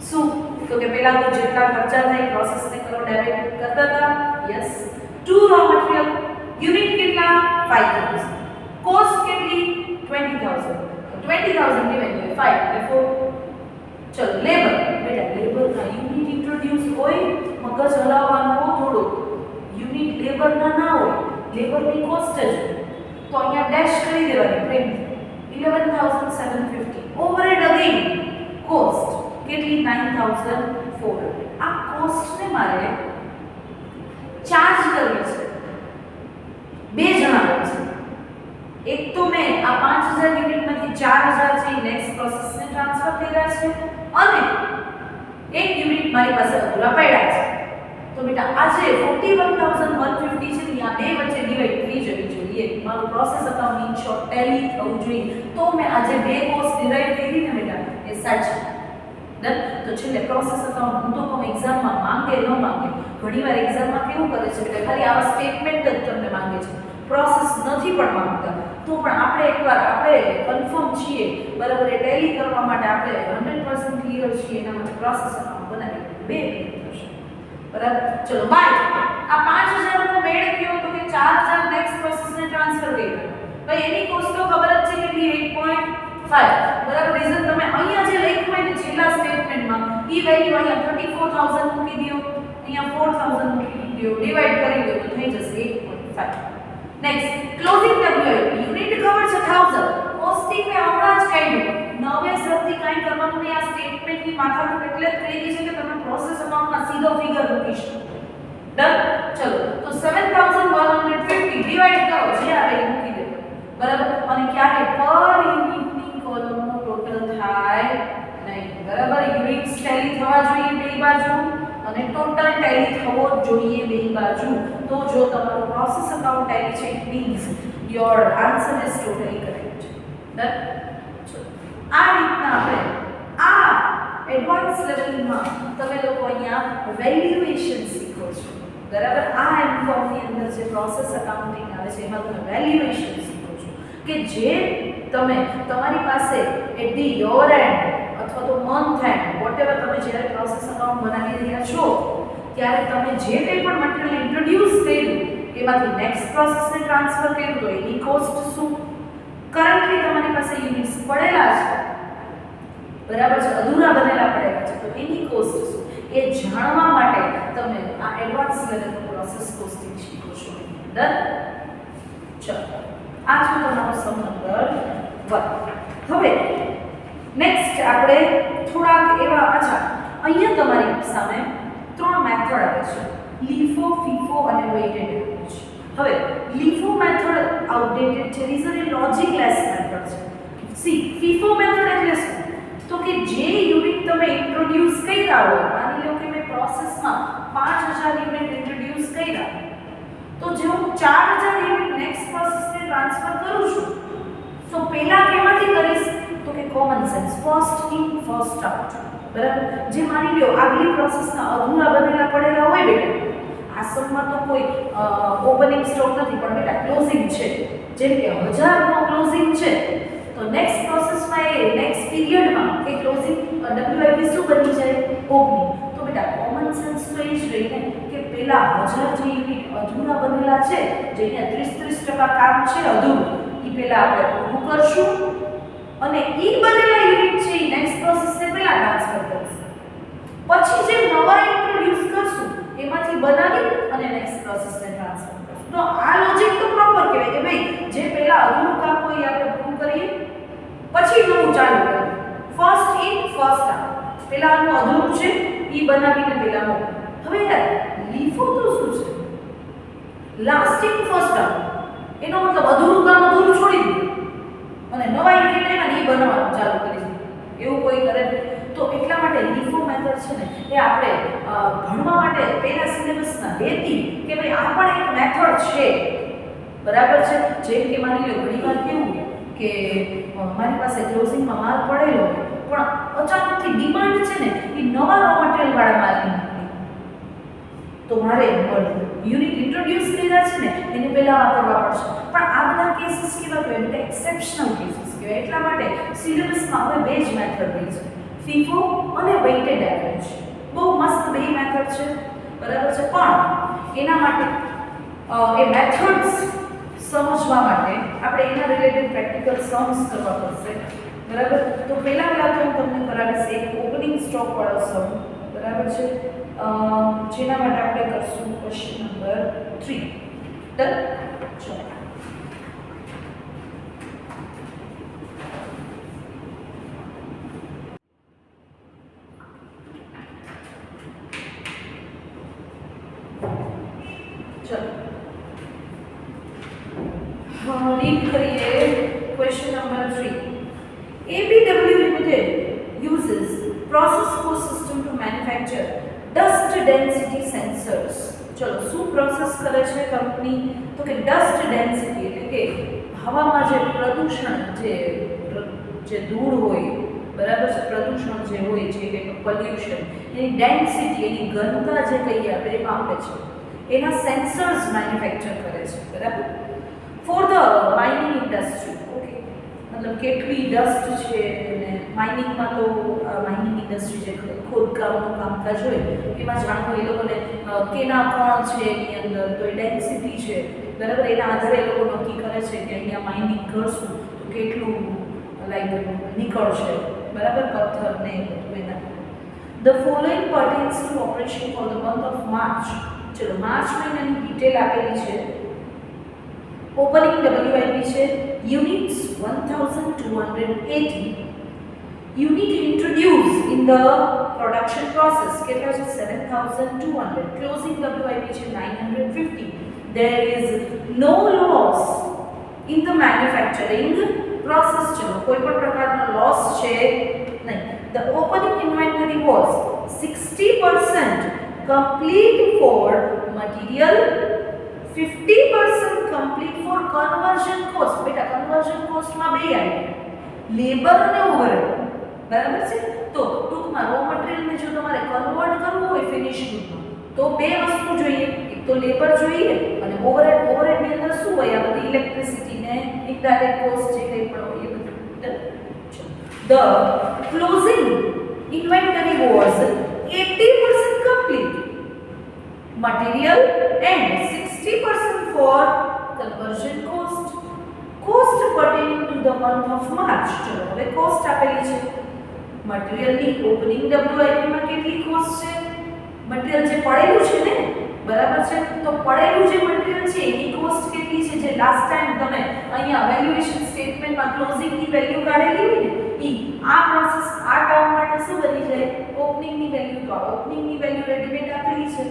શું તો કે પહેલા તો જેટલા ખર્ચા થાય પ્રોસેસને કરો ડેબિટ કરતા હતા યસ 2 રો મટીરીયલ યુનિટ કેટલા 5000 કોસ્ટ કેટલી 20000 20000 ડિવાઇડ બાય 5 એટલે 4. ચલો લેબર બેટા લેબરના યુનિટ ઇન્ટ્રોડ્યુસ હોય મગજ હલાવવાનો થોડો યુનિટ લેબરના ના હોય લેબરની કોસ્ટ જ તો અહીંયા ડેશ કરી દેવાની પ્રિન્ટ 11750 ઓવરહેડ અગેન કોસ્ટ કેટલી 9004. આ કોસ્ટને મારે ચાર્જ કરવી છે બે જણા છે એક તો મેં આ 5000 યુનિટમાંથી 4000 છે નેક્સ્ટ પ્રોસેસને ટ્રાન્સફર કર્યા છે અને એક યુનિટ મારી પાસે અધૂરા પડ્યા છે. તો બેટા આજે 41150 છે ને આ બે વચ્ચે ડિવાઇડ થઈ જવી જોઈએ મારું process account in short Tally થવું જોઈએ તો મેં આજે બે કોસ્ટ ડિવાઇડ કરી ને બેટા એ સાચી. ડન. તો છેલ્લે પ્રોસેસ અકાઉન્ટ હું તો કહું એક્ઝામમાં માંગે ન માંગે ઘણીવાર એક્ઝામમાં કેવું કરે છે કે ખાલી આવા સ્ટેટમેન્ટ જ તમને માંગે છે પ્રોસેસ નથી પણ માંગતા તો પણ આપણે એકવાર આપણે કન્ફર્મ છીએ, બરાબર, એ ટેલી કરવા માટે આપણે 100% ક્લિયર છીએ, એના માટે પ્રોસેસ અકાઉન્ટ બનાવી 2 મિનિટ થશે, બરાબર. ચલો બાય. આ 5000 નો મેળ કયો તો કે 4000 નેક્સ્ટ પ્રોસેસને ટ્રાન્સફર કર્યો. ભાઈ એની કોસ્ટ તો ખબર જ છે કેટલી, 8.5, બરાબર. રીઝન તમે અહીંયા જે લખ્યું હોય ને છેલ્લા સ્ટેટમેન્ટમાં ઈ વેલ્યુ અહીંયા 34000 મૂકી દો, અહીંયા 4000 મૂકી દો, ડિવાઈડ કરી દો તો થઈ જશે 8.5. નેક્સ્ટ ક્લોઝિંગ WIP યુનિટ ખબર છે 1000, કોસ્ટિંગ મે હમણાં જ કાઢ્યું, નવેસરથી કાંઈ કરવાનું નહીં. આ સ્ટેટમેન્ટની માથાકૂટ એટલે જ થઈ ગઈ છે કે તમે પ્રોસેસ અકાઉન્ટમાં સીધો ફિગર મૂકી શકો. ડન. ચલો તો 7150 ડિવાઈડ કરો, જે આવે એ મૂકી દો, બરાબર. અને ક્યારે પર યુનિટની કોલમનો ટોટલ થાય નહીં, બરાબર. યુનિટ્સ ટેલી થવા જોઈએ બે બાજુ અને ટોટલ ટેલી થવો જ જોઈએ બે બાજુ. તો જો તમારું પ્રોસેસ અકાઉન્ટ ટેલી છે it means your answer is totally correct. Done. ચલો આ રીતના આપણે આ એડવાન્સ લેવલમાં તમે લોકો અહીંયા વેલ્યુએશન શીખો છો, બરાબર. આ એમકોમની અંદર જે પ્રોસેસ અકાઉન્ટિંગ આવે છે એમાં તમે વેલ્યુએશન શીખો છો કે જે તમે તમારી પાસે એટ ધી યોર એન્ડ અથવા તો મંથ એન્ડ વોટેવર તમે જ્યારે પ્રોસેસ અકાઉન્ટ બનાવી રહ્યા છો ત્યારે તમે જે કંઈ પણ મટીરીયલ ઇન્ટ્રોડ્યુસ કર્યું એમાંથી નેક્સ્ટ પ્રોસેસને ટ્રાન્સફર કર્યું તો એની કોસ્ટ શું, કરન્ટલી તમારી પાસે યુનિટ્સ પડેલા છે, બરાબર છે, અધૂરા બનેલા પડેલા છે તો એની કોસ્ટ શું, એ જાણવા માટે તમે આ એડવાન્સ લેવલનો પ્રોસેસ કોસ્ટિંગ શીખો છો. ડન. ચલો આ છે તમારો સમ નંબર 1. હવે નેક્સ્ટ આપણે થોડાક એવા, અચ્છા અહીંયા તમારી સામે 3 મેથડ આવે છે, લીફો, ફીફો અને વેઇટેડ એવરેજ. હવે લીફો મેથડ આઉટડેટેડ છે, રીઝન એ લોજિકલેસ મેથડ છે. સી ફીફો મેથડ એટલે શું, તો કે જે યુનિટ તમે ઇન્ટ્રોડ્યુસ કર્યા હોય, માની લો કે મેં પ્રોસેસમાં 5000 યુનિટ ઇન્ટ્રોડ્યુસ કર્યા, તો જો હું 4000 યુનિટ નેક્સ્ટ પ્રોસેસને ટ્રાન્સફર કરું છું તો પહેલા કેમાંથી કરીશ તો કે common sense, first in first out, બરાબર. જે માની લો આગલી પ્રોસેસના અધૂરા બનેલા પડેલા હોય બેટા, આ સમમાં તો કોઈ ઓપનિંગ સ્ટોક નથી પણ બેટા ક્લોઝિંગ છે, જેમ કે 1000 નો ક્લોઝિંગ છે તો નેક્સ્ટ પ્રોસેસમાં એ નેક્સ્ટ પીરિયડમાં એ ક્લોઝિંગ WIP શું બની જાય, ઓપનિંગ. તો બેટા કોમન સેન્સ તો એ જ રહી ને કે પેલા 1000 જે યુનિટ અધૂરા બનેલા છે, જે અહીંયા 30% કામ છે અધૂરું, એ પેલા આપણે પૂરું કરશું અને ઈ બનેલા યુનિટ છે એ નેક્સ્ટ પ્રોસેસને પેલા ટ્રાન્સફર કરીશું. પછી જે નવા ઇન્ટ્રોડ્યુસ કરશું એમાંથી બનાવી અને નેક્સ્ટ પ્રોસેસને ટ્રાન્સફર કરશું. તો આ લોજિક તો પ્રોપર કહેવાય કે ભાઈ જે પેલા અધૂરું કામ હોય આપણે પૂરું કરીએ પછી નવું ચાલુ કરીએ. ફર્સ્ટ ઇન ફર્સ્ટ આઉટ, પેલા આનું અધૂરું છે ઈ બનાવીને પેલા નવું. હવે યાર લીફો તો શું છે, લાસ્ટ ઇન ફર્સ્ટ આઉટ, એનો મતલબ અધૂરું કામ અધૂરું છોડી દીધું અને નવા યુનિટ આવ્યા ને એ બનાવવાનું ચાલુ કરી દીધું, એવું કોઈ કરે. તો એટલા માટે લીફો મેથડ છે ને એ આપણે ભણવા માટે પહેલા સિલેબસમાં દેતી કે ભાઈ આ પણ એક મેથડ છે, બરાબર છે. જેમ કે માની લો ઘણીવાર કેવું કે મારી પાસે ક્લોઝિંગમાં માલ પડેલો પણ અચાનકથી ડિમાન્ડ છે ને એ નવા રો મટીરીયલ વાળા માલની નીકળી, તો મારે યુનિટ ઇન્ટ્રોડ્યુસ કર્યા છે ને એને પહેલા વાપરવા પડશે. પણ આ બધા કેસીસ કેવા કહેવાય બેટા, એક્સેપ્શનલ કેસીસ કહેવાય. એટલા માટે સિલેબસમાં હવે 2 જ મેથડ રહી છે, ફીફો અને વેઇટેડ એવરેજ. બહુ મસ્ત 2 મેથડ છે, બરાબર છે. પણ એના માટે એ મેથડ્સ સમજવા માટે આપણે એના રિલેટેડ પ્રેક્ટિકલ સમ્સ કરવા પડશે, બરાબર. તો પહેલા તો હું તમને કરાવીશ એક ઓપનિંગ સ્ટોક વાળો સમ, બરાબર છે, જેના માટે આપણે કરશું ક્વેશ્ચન નંબર 3. ડન. ચલો રીડ કરીએ question number 3. ABW Limited uses process flow system to manufacture dust density sensors. ચલો શું પ્રોસેસ કરે છે કંપની તો કે ડસ્ટ ડેન્સિટી એટલે કે હવામાં જે પ્રદૂષણ જે ધૂળ હોય, બરાબર છે, પ્રદૂષણ જે હોય છે કે પોલ્યુશન, એની ડેન્સિટી એની ઘનતા જે કહીએ આપણે એમાં આવે છે, એના સેન્સર્સ મેન્યુફેક્ચર કરે છે, બરાબર. For the mining industry. Okay, મતલબ કેટલી ડસ્ટ છે ને માઇનિંગમાં તો માઇનિંગ ઇન્ડસ્ટ્રી જે ખોદકામનું કામકાજ હોય એમાં જાણવું એ લોકોને કેના કોણ છે એની અંદર તો એ ડેન્સિટી છે બરાબર, એના આધારે એ લોકો નક્કી કરે છે કે અહીંયા માઇનિંગ કરશું તો કેટલું લાઈક નીકળશે બરાબર, પથ્થર ને બધું એના. The following pertains to operation for the month of March. ચલો માર્ચ મહિનાની ડિટેલ આપેલી છે. ઓપનિંગ WIP છે units 1280. unit introduced in the production process કેટલા છે 7200. closing WIP છે 950. there is no loss in the manufacturing process. ચલો કોઈ પણ પ્રકારનો લોસ છે નહીં. the opening inventory was 60% complete for material, 50% complete for conversion cost. બેટા conversion cost માં બે આવી, લેબર અને ઓવરહેડ બરાબર છે. તો ટૂંકમાં રો મટીરીયલ ને જો તમારે કન્વર્ટ કરવું હોય ફિનિશ ગુડમાં તો બે વસ્તુ જોઈએ, એક તો લેબર જોઈએ અને ઓવરહેડ. ઓવરહેડ ની અંદર શું હોય, આ બધી ઇલેક્ટ્રિસિટી ને ઇનડાયરેક્ટ કોસ્ટ જે કંઈ પણ હોય એ બધું. The closing inventory was 80% complete material and 60% for conversion cost. Cost pertaining to the month of March. ચલો હવે કોસ્ટ આપેલી છે. મટીરીયલ ની ઓપનિંગ WIP માં કેટલી કોસ્ટ છે, મટીરીયલ જે પડેલું છે ને બરાબર છે, તો પડેલું જે મટીરીયલ છે એની કોસ્ટ કેટલી છે, જે લાસ્ટ ટાઈમ તમે અહીંયા વેલ્યુએશન સ્ટેટમેન્ટમાં ક્લોઝિંગ ની વેલ્યુ કાઢેલી હોય ને ઈ આ પ્રોસેસ આ ટર્મ માટે શું બની જાય, ઓપનિંગ ની વેલ્યુ. તો ઓપનિંગ ની વેલ્યુ રેડીમેડ આપેલી છે.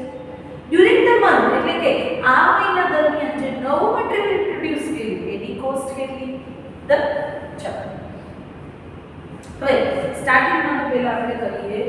ડ્યુરિંગ ધ મંથ એટલે કે આ મહિના દરમિયાન જે નવું મટીરીયલ ઇન્ટ્રોડ્યુસ કર્યું એની કોસ્ટ કેટલી. ચાલો હવે સ્ટાર્ટિંગમાં તો પહેલા આપણે કરીએ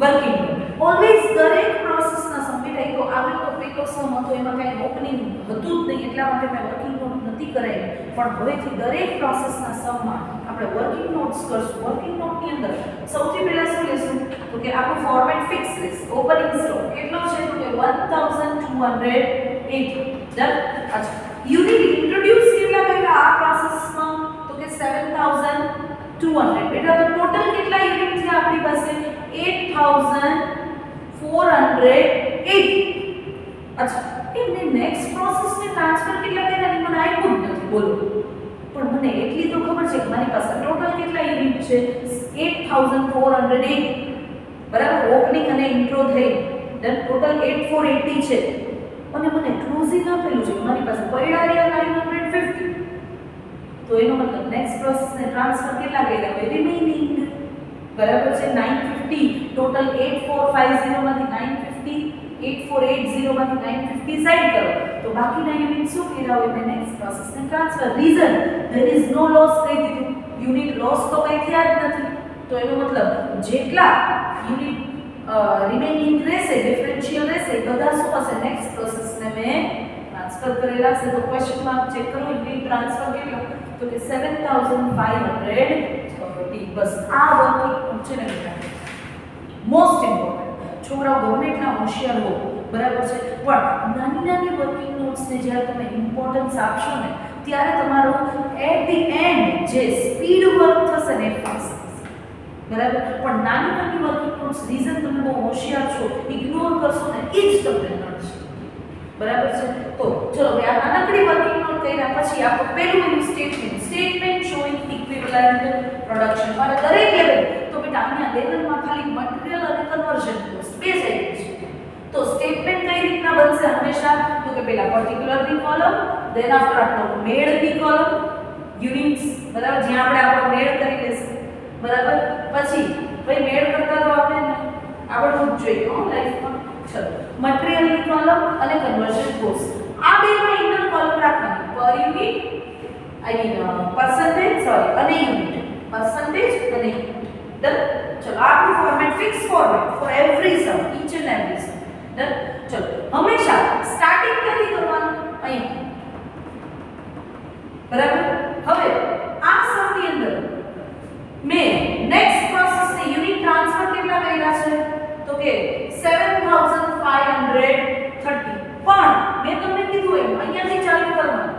વર્કિંગ નોટ. ઓલવેઝ દરેક પ્રોસેસના સબમિટ આવી તો આગળ તો પેલો સમ હતો એમાં કાંઈ ઓપનિંગ હતું જ નહીં એટલા માટે મેં વર્કિંગ નોટ નથી કરાવી, પણ હવેથી દરેક પ્રોસેસના સમમાં આપણે વર્કિંગ નોટ્સ કરશું. વર્કિંગ નોટની અંદર સૌથી પહેલા શું લેશું તો કે આપણું ફોર્મેટ ફિક્સ રહેશે. ઓપનિંગ સ્ટોક કેટલો છે તો કે 1280. ડન. અચ્છા યુનિટ ઇન્ટ્રોડ્યુસ કેટલા કર્યા આ પ્રોસેસમાં તો કે 7200. બેટા તો ટોટલ કેટલા યુનિટ છે આપણી પાસે 8480. અચ્છા એમને નેક્સ્ટ પ્રોસેસને ટ્રાન્સફર કેટલા કર્યા મને આપ્યું જ નથી બોલો, પણ મને એટલી તો ખબર છે કે મારી પાસે ટોટલ કેટલા યુનિટ છે 8480 બરાબર. ઓપનિંગ અને ઇન્ટ્રો થઈ ડન, ટોટલ 8480 છે અને મને ક્લોઝિંગ આપેલું છે મારી પાસે પડ્યા રહ્યા 950. તો એનો મતલબ નેક્સ્ટ પ્રોસેસને ટ્રાન્સફર કેટલા કર્યા હોય રિમેઇનિંગ બરાબર છે 950. ટોટલ 8450 માંથી 950 8480 માંથી 950 સાઈડ કરો તો બાકીના યુનિટ શું કર્યા હોય મેં નેક્સ્ટ પ્રોસેસને transfer. Reason there is no loss કહી દીધું, યુનિટ લોસ તો કંઈ થયા જ નથી. તો એનો મતલબ જેટલા યુનિટ રિમેઇનિંગ રહેશે ડિફરન્શિયલ રહેશે બધા શું હશે નેક્સ્ટ પ્રોસેસને મેં ટ્રાન્સફર કરેલા છે. તો ક્વેશ્ચન માર્ક ચેક કરો યુનિટ ટ્રાન્સફર કેટલો તો કે 7530. બસ આ વર્કિંગ છે ને બેટા મોસ્ટ ઇમ્પોર્ટન્ટ. છોકરાઓ ગમે એટલા હોશિયાર હો બરાબર છે પણ નાની નાની વર્કિંગ નોટ્સને જ્યારે તમે ઇમ્પોર્ટન્સ આપશો ને ત્યારે તમારું એટ ધી એન્ડ જે સ્પીડ વર્ક થશે ને ફાસ્ટ થશે બરાબર. પણ નાની નાની વર્કિંગ નોટ્સ રીઝન તમે બહુ હોશિયાર છો ઇગ્નોર કરશો ને એ જ તમને નડશે બરાબર છે. તો ચલો હવે આ નાનકડી વર્કિંગ નોટ કર્યા પછી આપણું પહેલું એનું સ્ટેટમેન્ટ શોઈંગ ઇક્વિવેલન્ટ પ્રોડક્શન. મારે દરેક લેવલ તો બેટા અહીંયા લેવલમાં ખાલી મટીરીયલ અને કન્વર્ઝન કોસ્ટ બે જ આવી છે. તો સ્ટેટમેન્ટ કઈ રીતના બનશે હંમેશા તો કે પહેલા પર્ટિક્યુલરની કોલમ ધેન આફ્ટર આપણો મેળની કોલમ યુનિટ્સ બરાબર જ્યાં આપણે આપણો મેળ કરી લેશું બરાબર. પછી ભાઈ મેળ કરતા તો આપણે આવડવું જ જોઈએ હો લાઈફમાં. ચલો મટીરીયલની કોલમ અને કન્વર્ઝન કોસ્ટ આ બેમાં ઇનર કોલમ રાખવાની per unit I mean percentage sorry અને યુનિટ પર્સન્ટેજ અને યુનિટ. ડન. ચલો આપણું format fix format for every sum each and every sum. Done. ચલો હંમેશા સ્ટાર્ટિંગ ક્યાંથી કરવાનું અહીં બરાબર. હવે આ સમની અંદર મેં નેક્સ્ટ પ્રોસેસને યુનિટ ટ્રાન્સફર કેટલા કર્યા છે તો કે 7530 530. પણ મેં તમને કીધું એમ અહીંયાથી ચાલુ કરવાનું.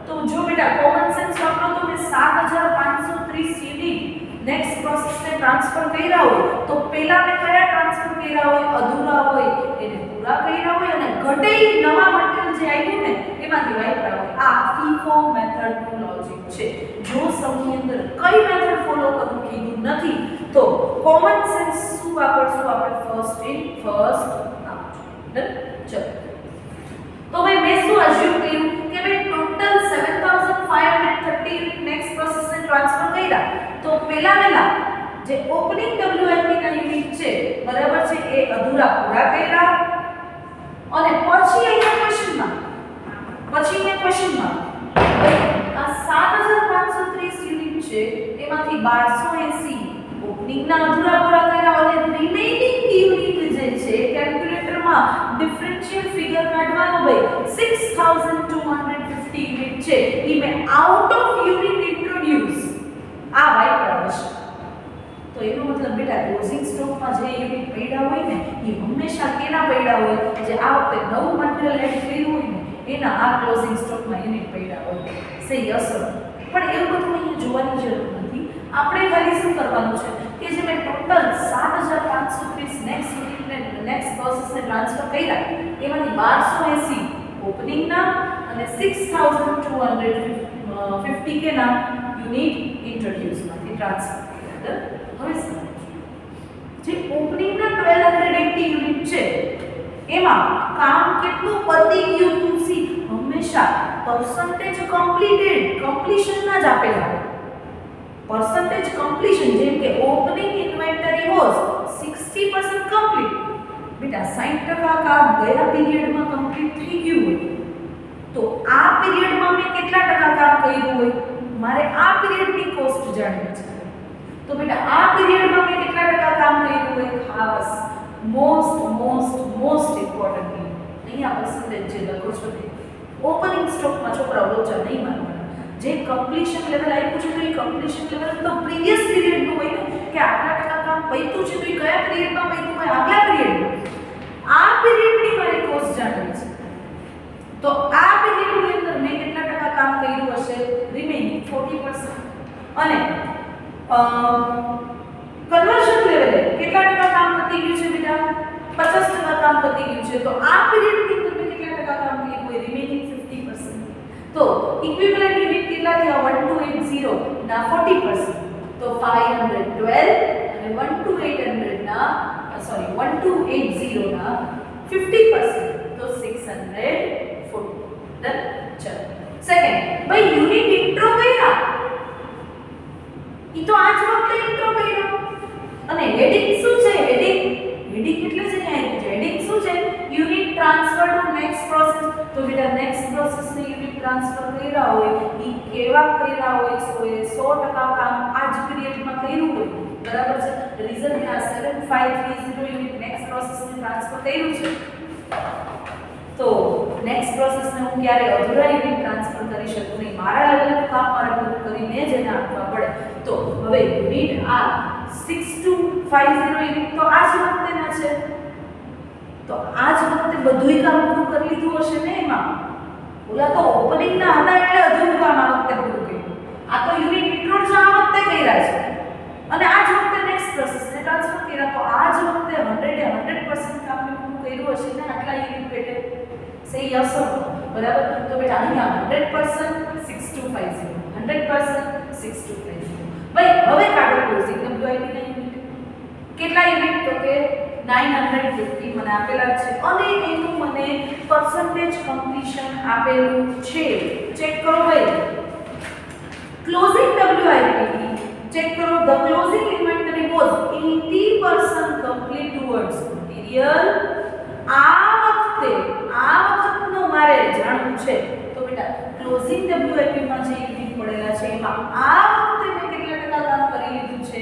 તો જો બેટા કોમન સેન્સ વાપરો તો મેં 7530 યુનિટ નેક્સ્ટ પ્રોસેસને ટ્રાન્સફર કર્યા હોય તો પહેલા મેં કયા ટ્રાન્સફર કર્યા હોય અધૂરા હોય એને પૂરા કર્યા હોય અને ઘટે નવા મટીરીયલ જે આવ્યું ને એમાંથી વાપર્યા હોય. આ FIFO મેથડનું લોજિક છે. જો સમની અંદર કઈ મેથડ ફોલો કરવું કીધું નથી તો કોમન સેન્સ શું વાપરશું આપણે ફર્સ્ટ ઇન ફર્સ્ટ આઉટ. ચલો તો ભાઈ મેં શું અઝ્યુમ કર્યું કે ભાઈ ટોટલ 7530 યુનિટ નેક્સ્ટ પ્રોસેસને ટ્રાન્સફર કર્યા તો પહેલા જે ઓપનિંગ WIP ના યુનિટ છે બરાબર છે એ અધૂરા પૂરા કર્યા અને પછી અહીંયા ક્વેશ્ચનમાં આ 7530 યુનિટ છે એમાંથી 1280 ઓપનિંગ ના અધૂરા પૂરા કર્યા અને રિમેઇનિંગ યુનિટ જે છે કેલ્ક્યુલેટરમાં ડિફરન્શિયલ ફિગર કાઢવાનો ભાઈ 6250 યુનિટ છે ઈ મે આઉટ ઓફ યુનિટ ઇન્ટ્રોડ્યુસ આ વાપરવા છે. તો એનો મતલબ બેટા ક્લોઝિંગ સ્ટોકમાં જે યુનિટ પડ્યા હોય ને એ હંમેશા કેના પડ્યા હોય જે આ વખતે નવું મટીરીયલ એડ કર્યું હોય ને એના આ ક્લોઝિંગ સ્ટોકમાં યુનિટ પડ્યા હોય. સહી અસર પણ એવું બધું અહીંયા જોવાની જરૂર નથી. આપણે ખાલી શું કરવાનું છે કે જે મેં ટોટલ 7530 નેક્સ્ટ યુનિટને નેક્સ્ટ પ્રોસેસને ટ્રાન્સફર કર્યા એમાંથી 1280 ઓપનિંગના અને 6250 કેના યુનિટ ઇન્ટ્રોડ્યુસમાંથી ટ્રાન્સફર કર્યા. હવે જે ઓપનિંગના 1280 યુનિટ છે એમાં કામ કેટલું પતી ગયું તું સી હંમેશા પરસેન્ટેજ કમ્પ્લીશન ના જ આપેલા પરસેન્ટેજ કમ્પ્લીશન જેમ કે ઓપનિંગ ઇન્વેન્ટરી વોઝ 60% કમ્પ્લીટ. બેટા 60% કામ ગયા પીરિયડમાં કમ્પ્લીટ થઈ ગયું હોય તો આ પીરિયડમાં મેં કેટલા ટકા કામ કર્યું હોય મારે આ પીરિયડની કોસ્ટ જાણવી છે. તો બેટા આ પીરિયડમાં મેં કેટલા ટકા કામ કર્યું હોય ખાસ મોસ્ટ ઇમ્પોર્ટન્ટલી અહીંયા પરસેન્ટેજ જે લખો છો તે ઓપનિંગ સ્ટોકમાં છોકરાઓ લોચા નહીં મારવાના. જે કમ્પ્લીશન લેવલ આપ્યું છે તો એ કમ્પ્લીશન લેવલ તો પ્રીવિયસ પીરિયડનું હોય ને કે આટલા ટકા કામ પત્યું છે તો એ કયા પીરિયડમાં પત્યું હોય આગલા પીરિયડમાં. આ પીરિયડની મારે કોસ્ટ જાણવી છે તો આ પીરિયડની અંદર મેં કેટલા ટકા કામ કર્યું હશે રિમેઇનિંગ 40% અને કન્વર્ઝન લેવલે કેટલા ટકા કામ પતી ગયું છે બેટા 50% કામ પતી ગયું છે તો આ પીરિયડની અંદર મેં કેટલા ટકા કામ કર્યું હોય રિમેઇનિંગ 50%. તો ઇક્વિવેલન્ટ યુનિટ કેટલા થયા 1280 ના 40% તો 512 અને 1280 ના 50% તો 640. ડન. ચલો સેકન્ડ ભાઈ યુનિટ ઇન્ટ્રો કર્યા ઈ તો આજ વખતે ઇન્ટ્રો કર્યો અને હેડિંગ શું છે હેડિંગ એટલે છે અહીંયા હેડિંગ શું છે unit transfer two next process. તો બેટા નેક્સ્ટ પ્રોસેસને યુનિટ ટ્રાન્સફર કર્યા હોય ઈ કેવા કર્યા હોય તો એ 100% કામ આ જ પીરિયડમાં કર્યું હોય બરાબર છે. રીઝન કે આ 7530 યુનિટ નેક્સ્ટ પ્રોસેસને ટ્રાન્સફર કર્યું છે તો નેક્સ્ટ પ્રોસેસને હું ક્યારે અધૂરા યુનિટ ટ્રાન્સફર કરી શકું નહીં. મારા લેવલનું કામ મારે પૂરું કરીને જ એને આપવા પડે. તો હવે યુનિટ આ 6250 યુનિટ તો આ જ વખતેના છે તો આ જ વખતે બધુંય કામ પૂરું કરી લીધું હશે ને એમાં. ઓલા તો ઓપનિંગના હતા એટલે અધૂરું કામ આ વખતે પૂરું કર્યું. આ તો યુનિટ ઇન્ટ્રોડ્યુસ આ વખતે કર્યા છે અને આ જ વખતે નેક્સ્ટ પ્રોસેસને ટ્રાન્સફર કર્યા તો આ જ વખતે 100% કામ પૂરું કર્યું હશે ને આટલા યુનિટ પેટે. સહી અસર બરાબર. તો બેટા અહીંયા 100% 6250 100% 6250. ભાઈ હવે કાઢો ક્લોઝિંગ WIP ના યુનિટ કેટલા યુનિટ તો કે 950 મને આપેલા છે અને એનું મને પરસેન્ટેજ કમ્પ્લીશન આપેલું છે. ચેક કરો ભાઈ ક્લોઝિંગ WIP ચેક કરો the closing inventory was 80% complete towards material. આ વખતનો મારે જાણવું છે તો બેટા ક્લોઝિંગ WIP માં જે યુનિટ પડેલા છે એમાં આ વખતે મેં કેટલા ટકા કામ કરી લીધું છે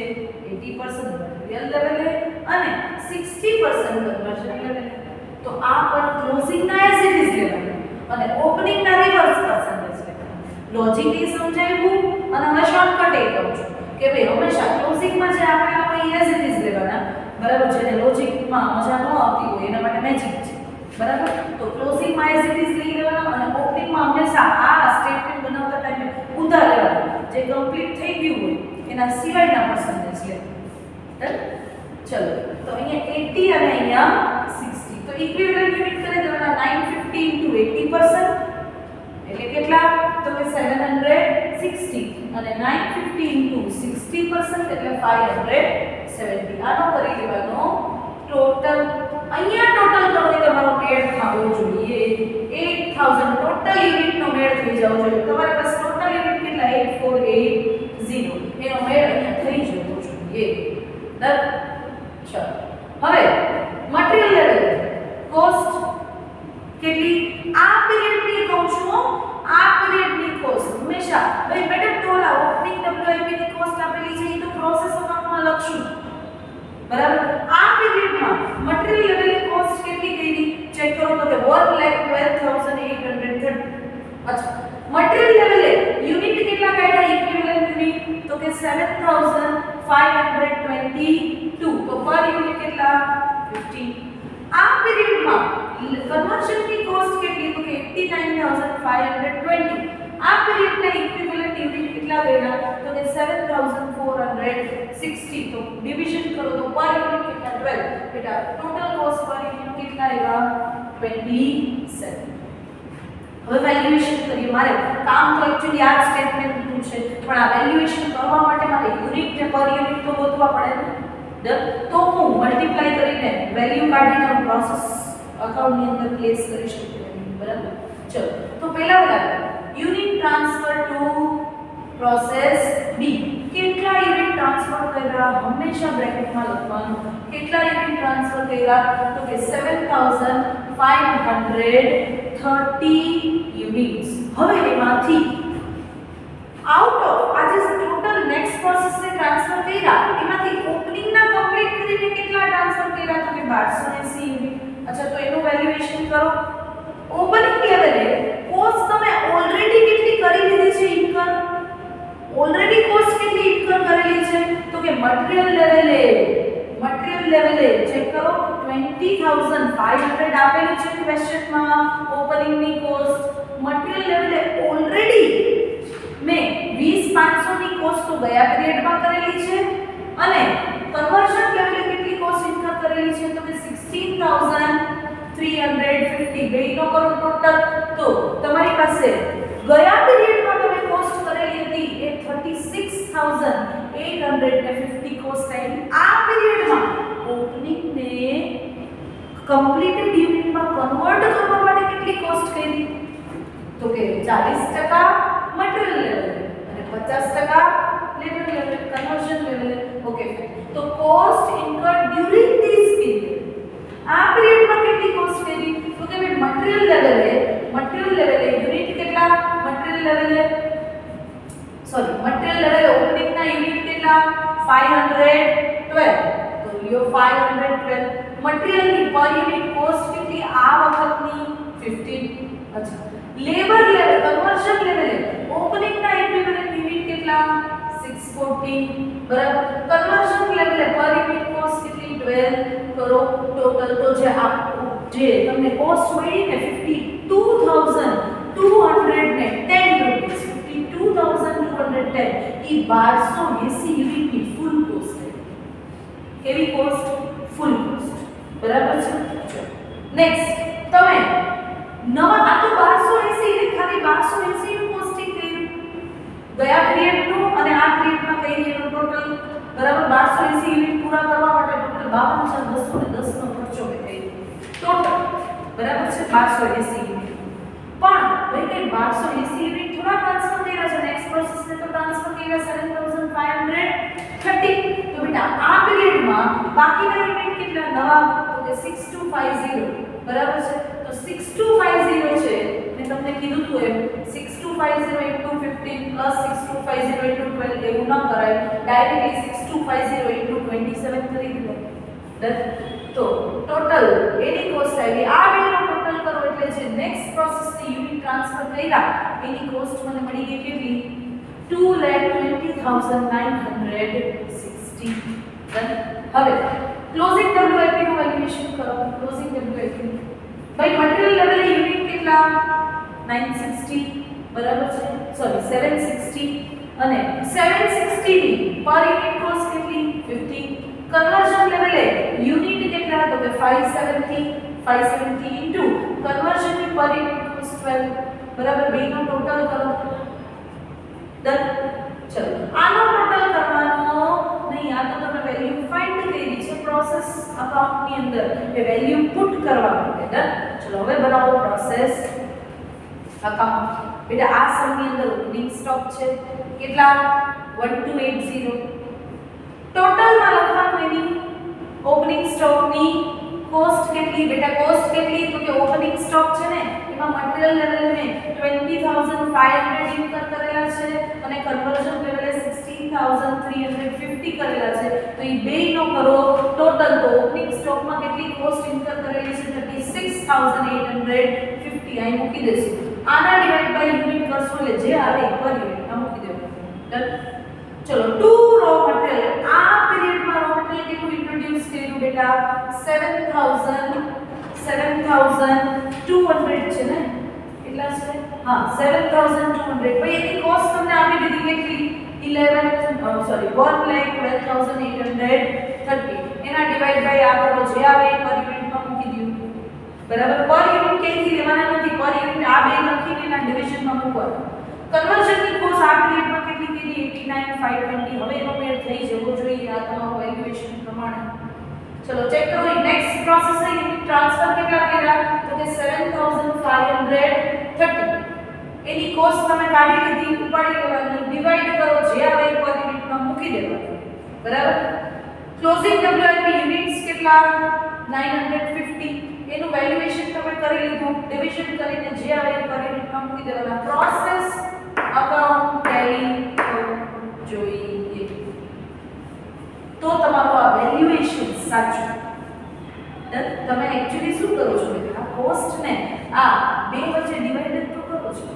80% મટીરીયલ લેવલે અને 60% કન્વર્ઝન લેવલે. તો આ પણ ક્લોઝિંગ ના એઝ ઇટ ઇઝ લેવલ અને ઓપનિંગ ના રિવર્સ પર્સન્ટેજ લેવલ. લોજિક એ સમજાવ્યું અને હવે શોર્ટકટ એ કહું છું કે ભાઈ હંમેશા ક્લોઝિંગમાં જે આપેલા હોય એઝ ઇટ ઇઝ લેવાના બરાબર. જેને લોજિકમાં મજા ન આવતી હોય એના માટે મેજિક છે બરાબર. તો ક્લોઝિંગમાં એઝ ઇટ ઇઝ લઈ લેવાના અને ઓપનિંગમાં હંમેશા આ સ્ટેટમેન્ટ બનાવતા ટાઈમે ઊંધા લેવાના, જે કમ્પ્લીટ થઈ ગયું હોય એના સિવાયના પર્સન્ટેજ લેવાના. ચલો તો અહીંયા 80 અને અહીંયા 60, તો ઇક્વિવેલન્ટ યુનિટ કરી દેવાના 950 * 80%, એટલે કેટલા? તો કે 760, અને 950 * 60% એટલે 570. આનો કરી લેવાનો ટોટલ. અહીંયા ટોટલ કરો એ તમારો મેળ થવો જોઈએ, 8000 ટોટલ યુનિટનો મેળ થઈ જવો જોઈએ. તમારી પાસે ટોટલ યુનિટ કેટલા? 8480, એનો મેળ અહીંયા થઈ જવો જોઈએ. ડન. ચલો હવે મટીરીયલ લેવલ કોસ્ટ કેટલી? આ પીરિયડની કહું છું, આ પીરિયડની કોસ્ટ હંમેશા ભાઈ મેડમ તો ઓલા ઓપનિંગ WIP ની કોસ્ટ આપેલી છે એ તો પ્રોસેસ અકાઉન્ટમાં લખશું, બરાબર. આ પીરિયડમાં મટીરીયલ લેવલની કોસ્ટ કેટલી કરી? ચેક કરો તો કે 1,12,830. અચ્છા, મટીરીયલ લેવલે યુનિટ કેટલા કાઢ્યા? ઇક્વિવેલન્ટ યુનિટ તો કે 7,522. તો પર યુનિટ કેટલા? 15. આ પીરિયડમાં કન્વર્ઝનની કોસ્ટ કેટલી? તો કે 89,520. આ પીરિયડના ઇક્વિવેલન્ટ યુનિટ કેટલા ગણ્યા? તો કે 7,460. તો ડિવિઝન કરો તો પર યુનિટ કેટલા? 12. બેટા ટોટલ કોસ્ટ પર યુનિટ કેટલા આવ્યા? 27. હવે વેલ્યુએશન કરીએ. મારે કામ તો એક્ચ્યુઅલી આ સ્ટેટમેન્ટનું છે, પણ આ વેલ્યુએશન કરવા માટે મારે યુનિટ ને પર યુનિટ તો ગોતવા પડે ને. તો હું મલ્ટીપ્લાય કરીને વેલ્યુ કાઢીને પ્રોસેસ અકાઉન્ટની અંદર પ્લેસ કરી શકું, બરાબર. ચલો તો પહેલા બરાબર યુનિટ ટ્રાન્સફર ટુ પ્રોસેસ બી. કેટલા યુનિટ ટ્રાન્સફર કર્યા? હંમેશા બ્રેકેટમાં લખવાનું. કેટલા યુનિટ ટ્રાન્સફર કર્યા? તો કે 7,530 યુનિટ્સ. હવે એમાંથી આઉટ ઓફ આ જે ટોટલ નેક્સ્ટ પ્રોસેસને ટ્રાન્સફર કર્યા એમાંથી ઓપનિંગના કમ્પ્લીટ કરીને કેટલા ટ્રાન્સફર કર્યા? તો કે 1280 યુનિટ. અચ્છા, તો એનું વેલ્યુએશન કરો. ઓપનિંગ લેવલે કોસ્ટ તમે ઓલરેડી કેટલી કરી લીધી છે? ઇન્કર ઓલરેડી કોસ્ટ કેટલી ઇન્કર કરેલી છે? તો કે મટીરીયલ લેવલે ચેક કરો 20,500 આપેલું છે ક્વેશ્ચનમાં ઓપનિંગની કોસ્ટ. મટીરીયલ લેવલે ઓલરેડી મેં 20,500 ની કોસ્ટ તો ગયા પીરિયડમાં કરેલી છે, અને કન્વર્ઝન લેવલે કેટલી કોસ્ટ ઇન્કર કરેલી છે? તો કે 16,350. બેનો કરો ટોટલ. તો તમારી પાસે ગયા પીરિયડમાં તમે કોસ્ટ કરેલી હતી એ 36,850 કોસ્ટ આવી. આ પીરિયડમાં ઓપનિંગ ને કમ્પ્લીટેડ યુનિટમાં કન્વર્ટ કરવા માટે કેટલી કોસ્ટ કરી? તો કે 40% મટીરીયલ લેવલ અને 50% labour level conversion level. Okay, તો કોસ્ટ ઇન્કર્ડ ડ્યુરિંગ ધીસ પીરિયડ. આ પીરિયડમાં કેટલી કોસ્ટ કરી? તો કે ભાઈ મટીરીયલ લેવલે યુનિટ કેટલા? મટીરીયલ લેવલે ઓપનિંગના યુનિટ કેટલા? 512. તો લ્યો 512. મટીરીયલની પર યુનિટ કોસ્ટ કેટલી આ વખતની? 15. અચ્છા, લેબર લેવલ કન્વર્ઝન લેવલે ઓપનિંગના ઇક્વિવેલન્ટ યુનિટ કેટલા? 640. બરાબર. કન્વર્ઝન લેવલે પર યુનિટ કોસ્ટ કેટલી? 12. કરો ટોટલ. તો જે તમને કોસ્ટ મળી ને 52,210 રૂપીસ, 52,210 ઈ 1280 યુનિટની ફૂલ કોસ્ટ. કેવી કોસ્ટ? ફૂલ કોસ્ટ. બરાબર છે. નેક્સ્ટ તમે નવા આ તો 1280 યુનિટ ખાલી 1280 નું કોસ્ટિંગ કર્યું ગયા પીરિયડનું અને આ પીરિયડમાં કરી એનું ટોટલ, બરાબર. 1280 યુનિટ પૂરા કરવા માટે ટોટલ 52,210 નો ખર્ચો થઈ ટોટલ, બરાબર છે. 1280 યુનિટ. પણ ભાઈ કે 1280 યુનિટ થોડા ટ્રાન્સફર કર્યા છે, નેક્સ્ટ પ્રોસેસને તો ટ્રાન્સફર કર્યા 7,530. તો બેટા આ પીરિયડમાં બાકીના યુનિટ કેટલા નવા? તો કે 6250. બરાબર છે. તો 6250 છે મેં તમને કીધું હતું એમ 6250 * 15 + 6250 * 12 એવું ન કરાય, ડાયરેક્ટલી 6250 * 27 કરી દો. ડન. તો ટોટલ એની કોસ્ટ આવી. આ બેનો ટોટલ કરો એટલે જે નેક્સ્ટ પ્રોસેસની યુનિટ ટ્રાન્સફર કર્યા એની કોસ્ટ મને મળી ગઈ કેટલી? 2,20,960. ડન. હવે ક્લોઝિંગ WIP નું વેલ્યુએશન કરો. ક્લોઝિંગ WIP ભાઈ મટીરીયલ લેવલે યુનિટ કેટલા 960 બરાબર છે, સોરી 760 અને 760 ની પર યુનિટ કોસ્ટ કેટલી 50. કન્વર્ઝન લેવલે યુનિટ કેટલા તો કે 570 ઇન્ટુ કન્વર્ઝન ની પર યુનિટ કોસ્ટ 12 બરાબર, બેનો ટોટલ કરો. ડન. ચલો આનો ટોટલ કરવાનો નહીં, આ તો તમે વેલ્યુ ફાઇન્ડ કરી છે પ્રોસેસ અકાઉન્ટ ની અંદર, એ વેલ્યુ પુટ કરવા માટે. ડન. ચલો હવે બનાવો પ્રોસેસ અકાઉન્ટ. બેટા આ સમ ની અંદર ઓપનિંગ સ્ટોક છે કેટલા 1280. ટોટલ માં લખવાનું એની ઓપનિંગ સ્ટોક ની કોસ્ટ કેટલી. બેટા કોસ્ટ કેટલી તો કે ઓપનિંગ સ્ટોક છે ને એમાં મટીરીયલ લેવલે મે 20500 ઇન્કર કરેલા છે અને કન્વર્ઝન લેવલે 16350 કરેલા છે, તો એ બેયનો કરો ટોટલ. તો ઓપનિંગ સ્ટોક માં કેટલી કોસ્ટ ઇન્કર કરેલી છે 36850 અહીં મૂકી દેશું. આના ડિવાઇડ બાય યુનિટ કરશો એટલે જે આવે એ પર યુનિટ આ મૂકી દેવાનું. ડન. ચલો ટુ રો મટીરીયલ, આ પીરિયડમાં રો મટીરીયલ કેટલું ઇન્ટ્રોડ્યુસ કર્યું બેટા 7200 છે ને, કેટલા છે હા 7200. ભાઈ એની કોસ્ટ તમને આપી દીધી કેટલી 1,12,830. એના ડિવાઇડ બાય આ કરો જે આવે એ પર યુનિટમાં મૂકી દીધું બરાબર. પર યુનિટ કેથી લેવાના નથી, પર યુનિટ આ બે લખીને એના ડિવિઝનમાં મૂકવાનું. કન્વર્ઝનની કોસ્ટ આ પીરિયડમાં કેટલી કરી 89520. હવે એનો મેળ થઈ જવો જોઈએ આ તમારું વેલ્યુએશન પ્રમાણે. ચલો ચેક કરો. નેક્સ્ટ પ્રોસેસ છે યુનિટ ટ્રાન્સફર કેટલા કર્યા તો કે 7530. એની કોસ્ટ તમે કાઢી લીધી, ઉપાડી લેવાની, ડિવાઇડ કરો જે આવે એ પર યુનિટમાં મૂકી દેવાનું બરાબર. ક્લોઝિંગ WIP યુનિટ્સ કેટલા 950. એનું વેલ્યુએશન તમે કરી લીધું, ડિવિઝન કરીને જે આવે એ પર યુનિટમાં મૂકી દેવાના. પ્રોસેસ અકાઉન્ટ ટેલી જોઈએ તો તમારું આ વેલ્યુએશન સાચું. તમે એક્ચ્યુઅલી શું કરો છો આ કોસ્ટ ને આ બે વચ્ચે ડિવાઇડ તો કરો છો.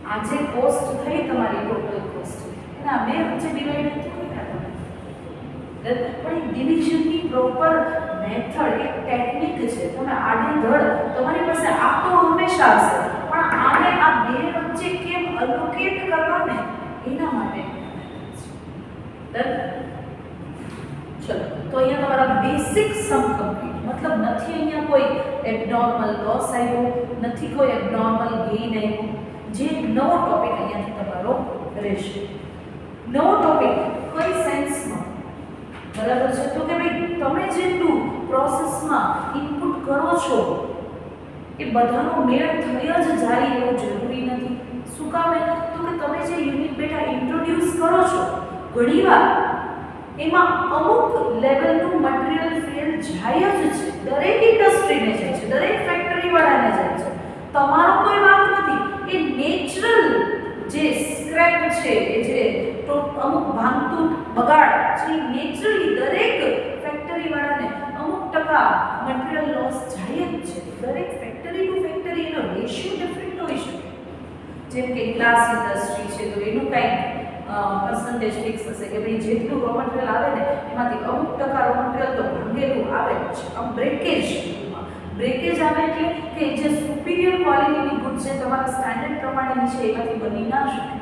આ જે કોસ્ટ થઈ તમારી ટોટલ કોસ્ટ એના બે વચ્ચે ડિવાઇડ તો કર્યા તમે. પણ ડિવિઝનની પ્રોપર મેથડ એક ટેકનિક છે. તમે આડેધડ તમારી પાસે આખો હંમેશા હશે, પણ આને આ બે વચ્ચે કેમ અલોકેટ કરવા ને એના માટે. ચલો તો અહીંયા તમારા બેસિક સમ કમ્પ્લીટ, મતલબ નથી અહીંયા કોઈ એબનોર્મલ લોસ આવ્યો, નથી કોઈ એબનોર્મલ ગેઇન આવ્યો. જે નવો ટોપિક અહીંયાથી તમારો રહેશે. નવો ટોપિક કઈ સેન્સમાં બરાબર છે તો કે ભાઈ તમે જેટલું પ્રોસેસમાં ઇનપુટ કરો છો એ બધાનો મેળ થઈ જ જાય એવું જરૂરી નથી. શું કામ તો કે તમે જે યુનિટ બેટા ઇન્ટ્રોડ્યુસ કરો છો ઘણીવાર એમાં અમુક લેવલનું મટીરીયલ ફેલ જાય જ છે. દરેક ઇન્ડસ્ટ્રીને જાય છે, દરેક ફેક્ટરી વાળાને જાય છે. તમારો કોઈ વાંક નથી. એ નેચરલ જે સ્ક્રેપ છે એ જે અમુક ભાંગતું બગાડ છે નેચરલી દરેક ફેક્ટરી વાળાને અમુક ટકા મટીરીયલ લોસ જાય જ છે. દરેક ફેક્ટરી ટુ ફેક્ટરી એનો રેશિયો ડિફરન્ટ હોઈ શકે. જેમ કે ગ્લાસ ઇન્ડસ્ટ્રી છે તો એનું કંઈક પર્સન્ટેજ ફિક્સ હશે કે ભાઈ જેટલું રો મટીરીયલ આવે ને એમાંથી અમુક ટકા રો મટીરીયલ તો ભાંગેલું આવે જ છે. આમ બ્રેકેજ આવે એટલે કે જે સુપીરિયર ક્વોલિટીની ગુડ છે તમારા સ્ટાન્ડર્ડ પ્રમાણેની છે એમાંથી બની ના શકે.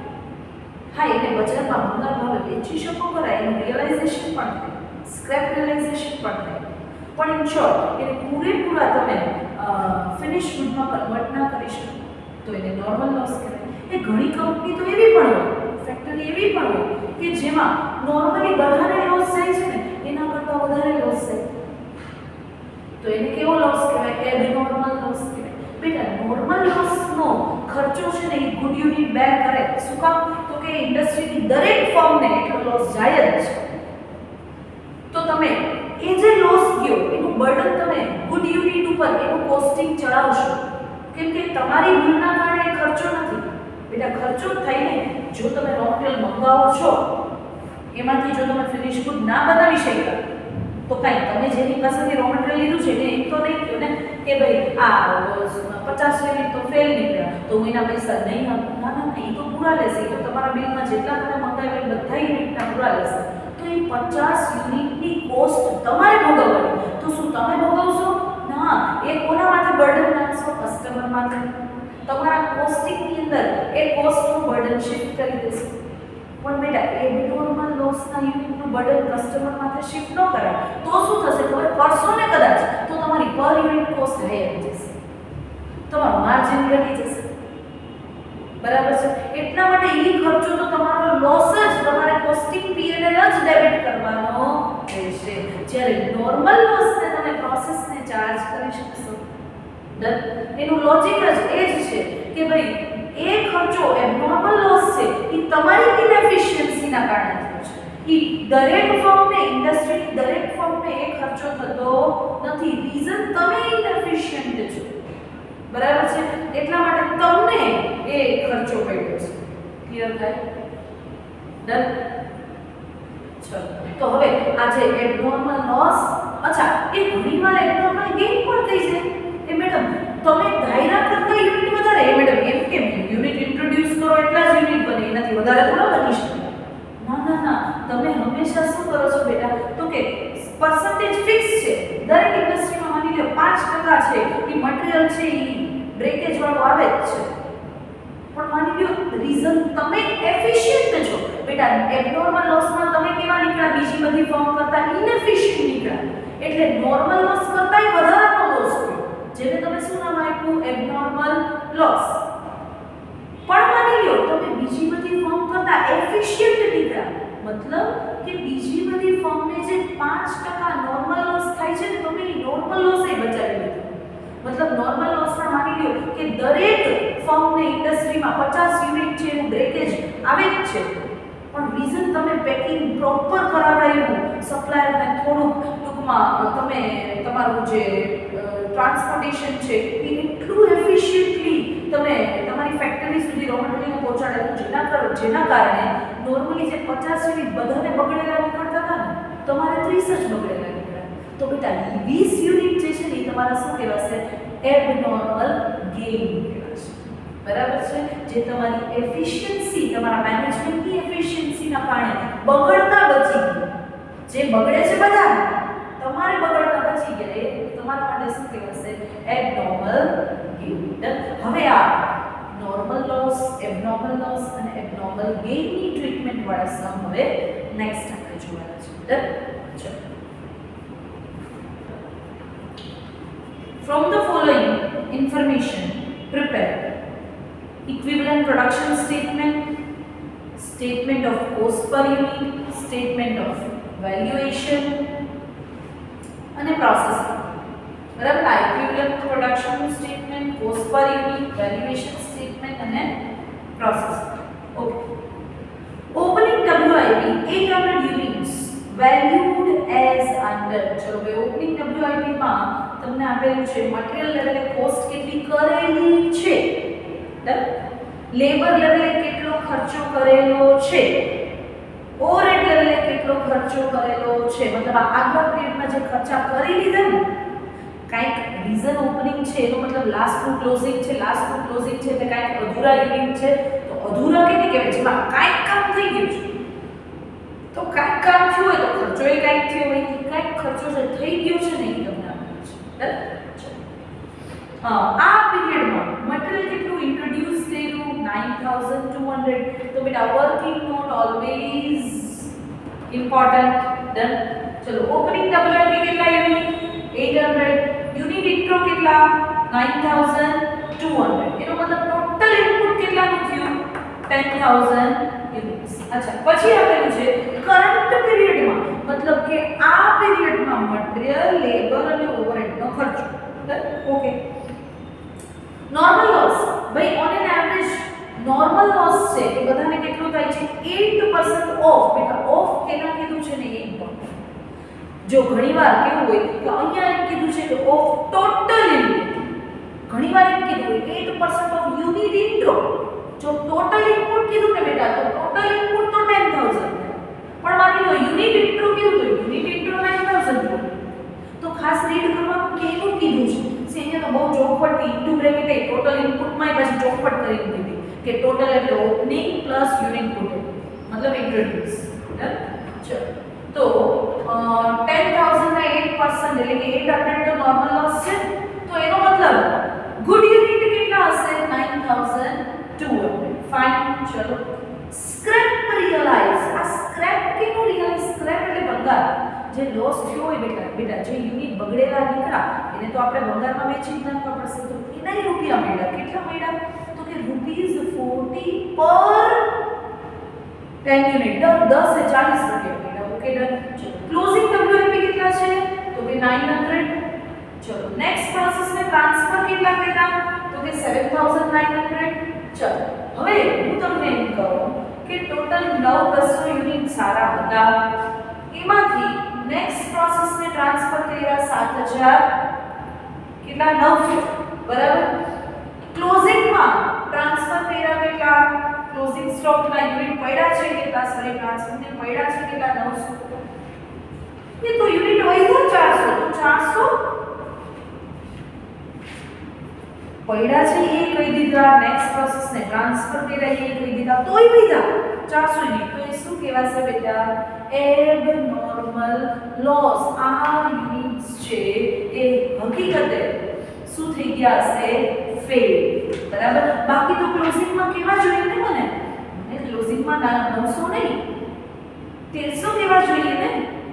હા એને બજારમાં મોંઘા ભાવે વેચી શકો ખરા, એનું રિયલાઇઝેશન પણ થાય, સ્ક્રેપ રિયલાઇઝેશન પણ થાય, પણ ઇન શોર્ટ એને પૂરેપૂરા તમે ફિનિશ ગુડમાં કન્વર્ટ ના કરી શકો તો એને નોર્મલ લોસ કહેવાય. એ ઘણી કંપની તો એવી પણ હોય, ફેક્ટરી એવી પણ હોય કે જેમાં નોર્મલી બધાને લોસ થાય છે ને એના કરતાં વધારે લોસ થાય તો એને કેવો લોસ કહેવાય? એબનોર્મલ લોસ કહેવાય. બેટા નોર્મલ લોસનો ખર્ચો છે ને એ ગુડ યુનિટ બેર કરે. શું કામ તો કે ઇન્ડસ્ટ્રીની દરેક ફર્મને એટલો લોસ જાય જ છે. તો તમે એ જે લોસ ગયો એનું બર્ડન તમે ગુડ યુનિટ ઉપર એનું કોસ્ટિંગ ચડાવશો, કેમ કે તમારી ભૂલના કારણે ખર્ચો નથી બેટા, ખર્ચો થઈને જો તમે રો મટીરીયલ મંગાવો છો એમાંથી જો તમે ફિનિશ ગુડ ના બનાવી શક્યા તો કાંઈ તમે જેની પાસેથી રો મટીરીયલ લીધું છે એને એમ તો નહીં કહ્યું ને કે ભાઈ આ 50 યુનિટ તો ફેલ નીકળ્યા તો હું એના પૈસા નહીં આપું. ના ના એ તો પૂરા લેશે. તો તમારા બિલમાં જેટલા તમે મંગાવ્યા બધા યુનિટના પૂરા લેશે. તો એ 50 યુનિટની કોસ્ટ તમારે ભોગવવાની. તો શું તમે ભોગવશો? ના હા એ કોના માથે બર્ડન નાખશો? કસ્ટમર માથે. તમારા કોસ્ટિંગની અંદર એ કોસ્ટનું બર્ડન શિફ્ટ કરી દેશો. પણ બેટા એબનોર્મલ લોસના યુનિટનું બર્ડન કસ્ટમર માથે શિફ્ટ ન કરાય તો શું થશે ખબર? કરશો ને કદાચ તો તમારી પર યુનિટ કોસ્ટ હાઈ આવી જશે, તમારો માર્જિન ઘટી જશે. બરાબર છે? એટલા માટે ઈ ખર્ચો તો તમારો લોસ જ તમારે કોસ્ટિંગ પીએનએલ જ ડેબિટ કરવાનો રહેશે. જ્યારે નોર્મલ લોસને તમે પ્રોસેસને ચાર્જ કરી શકશો. એનું લોજિક જ એ જ છે કે ભાઈ એ ખર્ચો એબનોર્મલ લોસ છે એ તમારી ઇનએફિશિયન્સીના કારણે થયો છે. ઈ દરેક ફર્મને, ઇન્ડસ્ટ્રીની દરેક ફર્મને એ ખર્ચો થતો નથી. રીઝન તમે ઇનએફિશિયન્ટ છો. બરાબર છે? એટલા માટે તમને એ ખર્ચો પડ્યો છે. ક્લિયર થાય? ડન? ચલો તો હવે આ જે એબનોર્મલ લોસ, અચ્છા એ ઘણીવાર એબનોર્મલ ગેઇન પણ થઈ જાય. એ મેડમ તમે ધાર્યા કરતા યુનિટ વધારે. એ મેડમ એમ કેમ? યુનિટ ઇન્ટ્રોડ્યુસ કરો એટલા જ યુનિટ બને, એનાથી વધારે થોડા બની શકે. ના ના ના, તમે હંમેશા શું કરો છો બેટા? તો કે પર્સન્ટેજ ફિક્સ છે. દરેક ઇન્ડસ્ટ્રીમાં માની લો 5% છે એ મટીરીયલ છે એ બ્રેકેજ વાળો આવે જ છે. પણ માની લો રીઝન તમે એફિશિયન્ટ છો બેટા. એબનોર્મલ લોસમાં તમે કેવા નીકળ્યા? બીજી બધી ફર્મ કરતા ઇનએફિશિયન્ટ નીકળ્યા. એટલે નોર્મલ લોસ કરતાંય વધારાનો લોસ થયો, જેને તમે શું નામ આપ્યું? Abnormal loss. પણ માની લો તમે બીજી બધી ફર્મ કરતા એફિશિયન્ટ નીકળ્યા, મતલબ કે બીજી બધી ફર્મને જે 5% નોર્મલ લોસ થાય છે ને, તમે એ નોર્મલ લોસ એ બચાવી લીધો. મતલબ નોર્મલ લોસમાં માની લો કે દરેક ફર્મને ઇન્ડસ્ટ્રીમાં 50 યુનિટ છે એનું બ્રેકેજ આવે જ છે. પણ રીઝન તમે પેકિંગ પ્રોપર કરાવડાવ્યું, સપ્લાયરને થોડુંક ટૂંકમાં તમે તમારું જે ટ્રાન્સપોર્ટેશન છે એ એટલું એફિશિયન્ટલી તમે તમારી ફેક્ટરી સુધી રો મટીરીયલ પહોંચાડેલું, જેના કારણે નોર્મલી જે 50 યુનિટ બધાને બગડેલા નીકળતા હતા ને, તમારે 30 જ બગડેલા નીકળ્યા. તો બેટા 20 યુનિટ જે છે ને એ તમારા શું કહેવાશે? એબનોર્મલ ગેઇન કહેવાશે. બરાબર છે? જે તમારી એફિશિયન્સી, તમારા મેનેજમેન્ટની એફિશિયન્સીના કારણે બગડતા બચી ગયું. જે બગડે છે બધા, તમારે બગડતા બચી ગયા, એ તમારા માટે શું કહેવાશે? Abnormal gain. હવે આ નોર્મલ લોસ, એબનોર્મલ લોસ અને એબનોર્મલ ગેઇનની ટ્રીટમેન્ટ વાળા સમ હવે નેક્સ્ટ આપણે જોવાના છે. ચલો. From the following information, prepare equivalent production statement, statement of cost per unit, statement of valuation અને processing. બરાબર? આ equivalent production statement, cost per unit, valuation statement અને processing. Okay. Opening WIP 800 units valued as under. ચલો ભાઈ, opening WIP માં તમને આપેલું છે મટીરીયલ લેવલે કોસ્ટ કેટલી કરેલી છે, લેબર લેવલે કેટલો ખર્ચો કરેલો છે, ઓવરહેડ લેવલે કેટલો ખર્ચો કરેલો છે. મતલબ આગલા પીરિયડમાં જે ખર્ચા કરી લીધા ને, કાંઈક રીઝન ઓપનિંગ છે એનો મતલબ લાસ્ટનું ક્લોઝિંગ છે. લાસ્ટનું ક્લોઝિંગ છે એટલે કાંઈક અધૂરા યુનિટ છે. તો અધૂરા કેને કહેવાય? જેમાં કાંઈક કામ થઈ ગયું છે. તો કાંઈક કામ થયું હોય તો ખર્ચો એ કાંઈક થયો હોય. કાંઈક ખર્ચો જે થઈ ગયો છે ને એ તમને આપેલું છે. આ પીરિયડમાં મટીરીયલ કેટલું ઇન્ટ્રોડ્યુસ કર્યું? 9200. તો બેટા working note always important. Done. ચલો, ઓપનિંગ WIP કેટલા યુનિટ? 800. યુનિટ ઇન્ટ્રો કેટલા? 9200. એનો મતલબ ટોટલ ઇનપુટ કેટલાનું થયું? 10000 યુનિટ્સ. અચ્છા, પછી આપેલું છે કરંટ પીરિયડમાં, મતલબ કે આ પીરિયડમાં મટીરીયલ, લેબર અને ઓવરહેડનો ખર્ચો. ઓકે. નોર્મલ લોસ, ભાઈ on an average normal loss છે એ બધાને કેટલું થાય છે? 8% ઓફ. બેટા ઓફ કેના કીધું છે ને એ ઇમ્પોર્ટન્ટ. જો ઘણીવાર કેવું હોય કે અહીંયા એમ કીધું છે કે ઓફ ટોટલ ઇનપુટ, ઘણીવાર એમ કીધું હોય 8% ઓફ યુનિટ ઇન્ટ્રો. જો ટોટલ ઇનપુટ કીધું ને બેટા, તો ટોટલ ઇનપુટ તો 10000, પણ માની લો યુનિટ ઇન્ટ્રો કીધું તો યુનિટ ઇન્ટ્રો 9000. તો ખાસ રીડ કરવાનું કે એનું કીધું છે. અહીંયા તો બહુ ચોખવટથી ઇન્ટુ બ્રેકેટ એ ટોટલ ઇનપુટમાં પાછી ચોખવટ કરી દીધી કે ટોટલ એટલે ઓપનિંગ પ્લસ યુનિટ ટોટલ, મતલબ ઇન્ટ્રોડ્યુસ. ચલો, તો 10000 ના 8% એટલે કે 800 તો નોર્મલ લોસ છે, તો એનો મતલબ ગુડ યુનિટ કેટલા હશે? 9200. ફાઇન. ચલો સ્ક્રેપ રિયલાઇઝ. આ સ્ક્રેપ કેનું રિયલાઇઝ? સ્ક્રેપ એટલે ભંગાર. જે લોસ થયો હોય બેટા જે યુનિટ બગડેલા નીકળ્યા એને તો આપણે ભંગારમાં વેચી જ નાખવા પડશે, તો એના રૂપિયા મળ્યા. કેટલા મળ્યા? તો કે ₹40 પર 10 યુનિટ. 10 એ 40 રૂપિયા મળ્યા. Okay done. ચલો ક્લોઝિંગ WIP કેટલા છે? તો કે 900. ચલો નેક્સ્ટ પ્રોસેસને ટ્રાન્સફર કેટલા કર્યા? તો કે 7900. ચલો હવે હું તમને એમ કહું કે ટોટલ 9200 યુનિટ સારા હતા, એમાંથી નેક્સ્ટ પ્રોસેસને ટ્રાન્સફર કર્યા 7000 કેટલા 900 બરાબર. ક્લોઝિંગમાં ટ્રાન્સફર કર્યા કેટલા? ક્લોઝિંગ સ્ટોકના યુનિટ પડ્યા છે કેટલા? સોરી ટ્રાન્સફરને પડ્યા છે કેટલા? 900. એ તો યુનિટ વધ્યા 400, તો 400 પડ્યા છે એ કહી દીધા. નેક્સ્ટ પ્રોસેસને ટ્રાન્સફર કર્યા એ કહી દીધા, તોય વધ્યા 400 યુનિટ. તો એ શું કહેવાશે બેટા? Abnormal loss. આ યુનિટ્સ છે એ હકીકતે શું થઈ ગયા હશે? ફેલ. બરાબર. બાકી તો ક્લોઝિંગમાં કેવા જોઈએ ને? મને ક્લોઝિંગમાં 900 નહીં 1300 કેવા જોઈએ ને,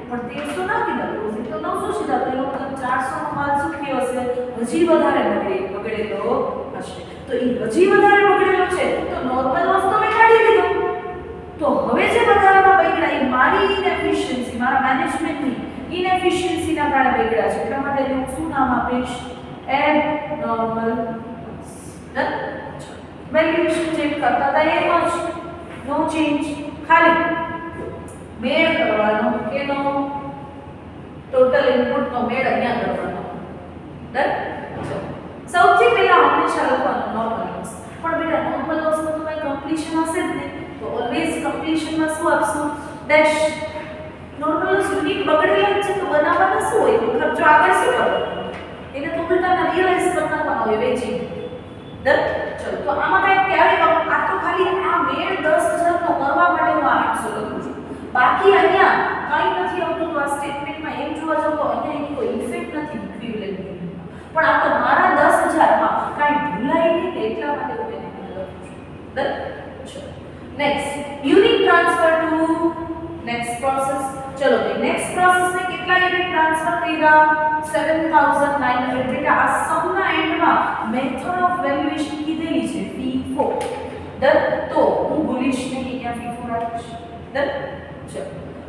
પણ 1300 ના કીધા. ક્લોઝિંગ તો 900 સીધા, તો એનો મતલબ 400 નો માલ શું થયો હશે? હજી વધારે બગડેલો હશે. તો એ હજી વધારે બગડેલો છે તો નોર્મલ લોસ તો મેં કાઢી લીધો. તો હવે જે વધારામાં બગડ્યા એ મારી ઇનએફિશિયન્સી, મારા મેનેજમેન્ટની ઇનએફિશિયન્સીના કારણે બગડ્યા છે. એટલા માટે હું શું નામ આપીશ? Abnormal loss. Done. Valuation check કરતા હતા એમ જ, નો ચેન્જ. ખાલી મેળ કરવાનો કેનો? ટોટલ ઇનપુટનો મેળ અહીંયા કરવાનો. ડન. સૌથી પહેલા હંમેશા લખવાનું નોર્મલ લોસ. પણ બેટા નોર્મલ લોસનો તો કઈ કમ્પ્લીશન હશે જ નહીં, તો ઓલવેઝ કમ્પ્લીશનમાં શું આપશું? ડેશ. નોર્મલ લોસ યુનિટ બગડેલા છે તો બનાવવાના શું હોય? ખર્ચો આગળ શું કરવાનો? એને તો ઉલટાના રિયલાઇઝ કરવાનો હોય વેચી. ડન. ચલો તો આમાં કઈ ક્યારે આ તો ખાલી આ મેળ 10000 નો કરવા માટે હું 800 લખું છું. બાકી અહીંયા કઈ નથી આવતું. તો આ સ્ટેટમેન્ટમાં એમ જોવા જાવ તો અહીંયા એની કોઈ ઇફેક્ટ નથી ઇક્વિવેલન્ટ. પણ આ તો મારા 10000 માં કાઈ ભૂલાય નહીં એટલા માટે હું એને લખું છું. ડન. ચલો next unit transfer two next process. ચલો ભાઈ નેક્સ્ટ પ્રોસેસને કેટલા યુનિટ ટ્રાન્સફર કર્યા? 7900. બેટા આ સમના એન્ડમાં મેથડ ઓફ વેલ્યુએશન કીધેલી છે FIFO. ડન. તો હું ભૂલીશ નહીં, અહીંયા FIFO રાખીશ. ડન. ચલો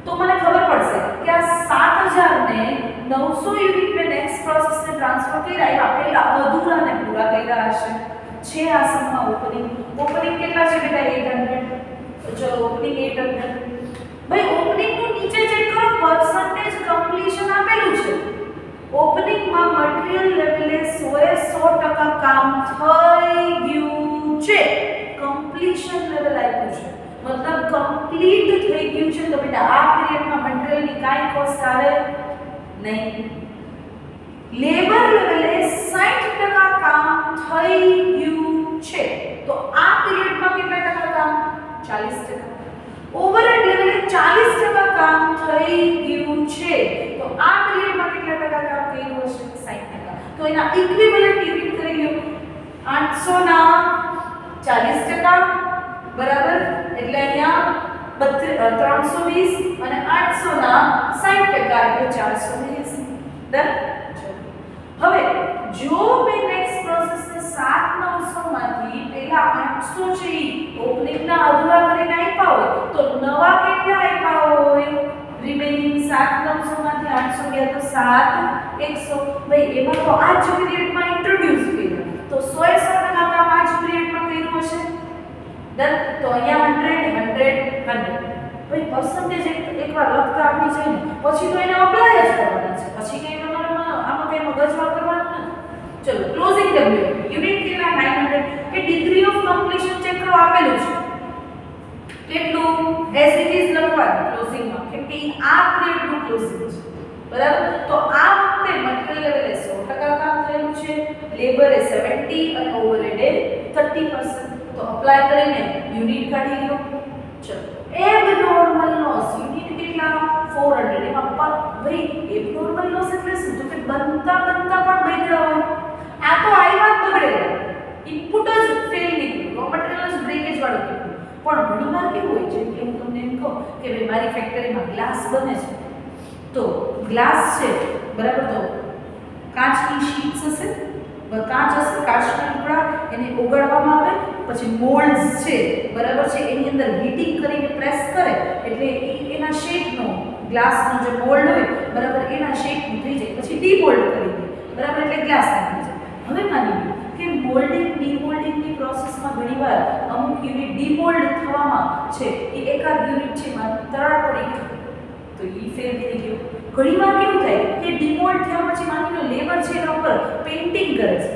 તો મને ખબર પડશે કે આ 7000 ને 900 યુનિટ મે નેક્સ્ટ પ્રોસેસને ટ્રાન્સફર કર્યા એવા પહેલા અધૂરાને પૂરા કર્યા હશે. છે આ સમમાં ઓપનિંગ કેટલા છે બેટા? 800. ચલો ઓપનિંગ 800. ભાઈ ઓપનિંગ નું નીચે ચેક કરો, પરસેન્ટેજ કમ્પ્લીશન આપેલું છે. ઓપનિંગમાં મટીરીયલ લેવલે 100% કામ થઈ ગયું છે. કમ્પ્લીશન લેવલ આપ્યું છે મતલબ કમ્પ્લીટ થઈ ગયું છે. તો બેટા આ પીરિયડમાં મટીરીયલની કાઈ કોસ્ટ આવે નહીં. લેબર લેવલે 60% કામ થઈ ગયું છે તો આ પીરિયડમાં કેટલા ટકા કામ? 40%. ઓવરહેડ લેવલે 40% કામ થઈ ગયું છે તો આ પીરિયડમાં કેટલા ટકા કામ કર્યું હશે? 60%. તો એના ઇક્વિવેલન્ટ યુનિટ કરી લો. 800 ના 40% બરાબર, એટલે અહીંયા 320 અને 800 ના 60% એટલે 420. ડન. હવે જો મેં નેક્સ્ટ પ્રોસેસને 7900 માંથી પહેલા 800 છે ઓપનિંગના અધૂરા કરીને આપ્યા હોય તો નવા કેટલા આપ્યા હોય? રિમેનિંગ 7900 માંથી 800 ગયા તો 7100. ભાઈ એમાં તો આ જ પીરિયડમાં ઇન્ટ્રોડ્યુસ કર્યા તો 100% કામ આ જ પીરિયડમાં કર્યું હશે. ડન. તો અહીંયા 100 ભાઈ પર્સન્ટેજ એકવાર લખતા આવડી જાય ને પછી તો એને અપ્લાય જ કરવાના છે. પછી કઈ તમારે આમાં કઈ મગજમાં કરવાનું નથી. ચલો ક્લોઝિંગ WIP યુનિટ કેટલા? 900. એ ડિગ્રી ઓફ કમ્પ્લીશન ચેક કરો આપેલું છે. કેટલું? એઝ ઇટ ઇઝ લખવાનું ક્લોઝિંગમાં કેમ કે આ પીરિયડનું ક્લોઝિંગ છે. બરાબર. તો આ વખતે મટીરીયલ લેવલે 100% કામ થયેલું છે, લેબર એ 70 અને ઓવરહેડ એ 30%. તો અપ્લાય કરીને યુનિટ કાઢી લો. ચલો એબનોર્મલ લોસ યુનિટ કેટલા? 400. એમાં ભાઈ એબનોર્મલ લોસ એટલે બનતા પણ બગડ્યા હોય. આ તો આવ્યા જ બગડેલા, ઇનપુટ જ ફેલ નીકળ્યું, રો મટીરિયલ જ બ્રેકેજ વાળું નીકળ્યું. પણ ઘણીવાર કેવું હોય છે કે હું તમને એમ કહું કે ભાઈ મારી ફેક્ટરીમાં ગ્લાસ બને છે, તો ગ્લાસ છે બરાબર, તો કાચની શીટ્સ હશે, કાચ હશે, કાચના ટુકડા એને ઓગાળવામાં આવે, પછી મોલ્ડ્સ છે બરાબર છે, એની અંદર હીટિંગ કરીને પ્રેસ કરે એટલે એના શેપનો, ગ્લાસનો જે મોલ્ડ હોય બરાબર એના શેપનું થઈ જાય, પછી ડીમોલ્ડ કરી દે બરાબર, એટલે ગ્લાસ થઈ જાય. હવે માની લો કે મોલ્ડિંગ ડીમોલ્ડિંગની પ્રોસેસમાં ઘણીવાર અમુક યુનિટ ડીમોલ્ડ થવામાં છે, એ એકાદ યુનિટ છે માં તરાડ પડી ગઈ તો એ ફેલ થઈ ગયો. ઘણીવાર કેવું થાય કે ડીમોલ્ડ થયા પછી માની લો લેબર છે એના ઉપર પેઇન્ટિંગ કરે છે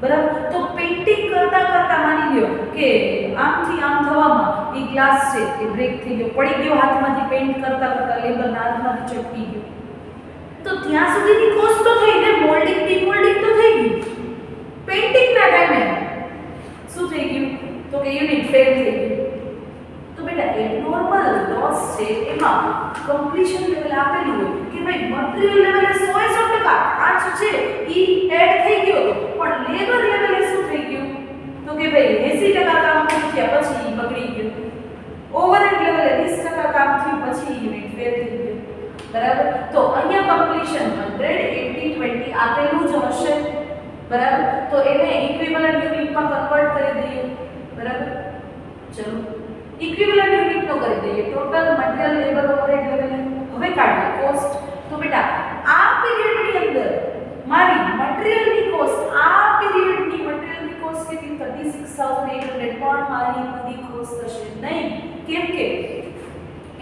બરાબર, તો પેઇન્ટિંગ કરતા માની લ્યો કે આમથી આમ થવામાં એ ગ્લાસ છે એ બ્રેક થઈ ગયો, પડી ગયો હાથમાંથી, પેઇન્ટ કરતા લેબરના હાથમાંથી ચટકી ગયો. તો ત્યાં સુધીની કોસ્ટ તો થઈ ને, મોલ્ડિંગ ડીમોલ્ડિંગ તો થઈ ગયું, પેઇન્ટિંગના ટાઈમે શું થઈ ગયું તો કે યુનિટ ફેલ થઈ ગયું. તો બેટા એબનોર્મલ લોસ છે એમાં કમ્પ્લીશન લેવલ આપેલું હોય કે ભાઈ મટીરીયલ લેવલે 100% કાચ છે ઈ એડ થઈ ગયો, પણ લેબર લેવલે શું થઈ ગયું તો કે ભાઈ 80% કામ થયા પછી ઈ બગડી ગયું, ઓવરહેડ લેવલે 20% કામ થયું પછી યુનિટ ફેલ થઈ ગયું બરાબર. તો અહીંયા કમ્પ્લીશન 100 80 20 આપેલું જ હશે બરાબર, તો એને ઇક્વિવેલન્ટ યુનિટમાં કન્વર્ટ કરી દઈએ બરાબર. ચલો ઇક્વિવેલન્ટ યુનિટ નો કરી દઈએ, total material labour overhead level હવે કાઢીએ કોસ્ટ. તો બેટા આ પીરિયડની અંદર મારી મટીરીયલની કોસ્ટ, આ પીરિયડની મટીરીયલની કોસ્ટ કેટલી 36800, પણ મારી બધી કોસ્ટ થશે નહીં, કેમ કે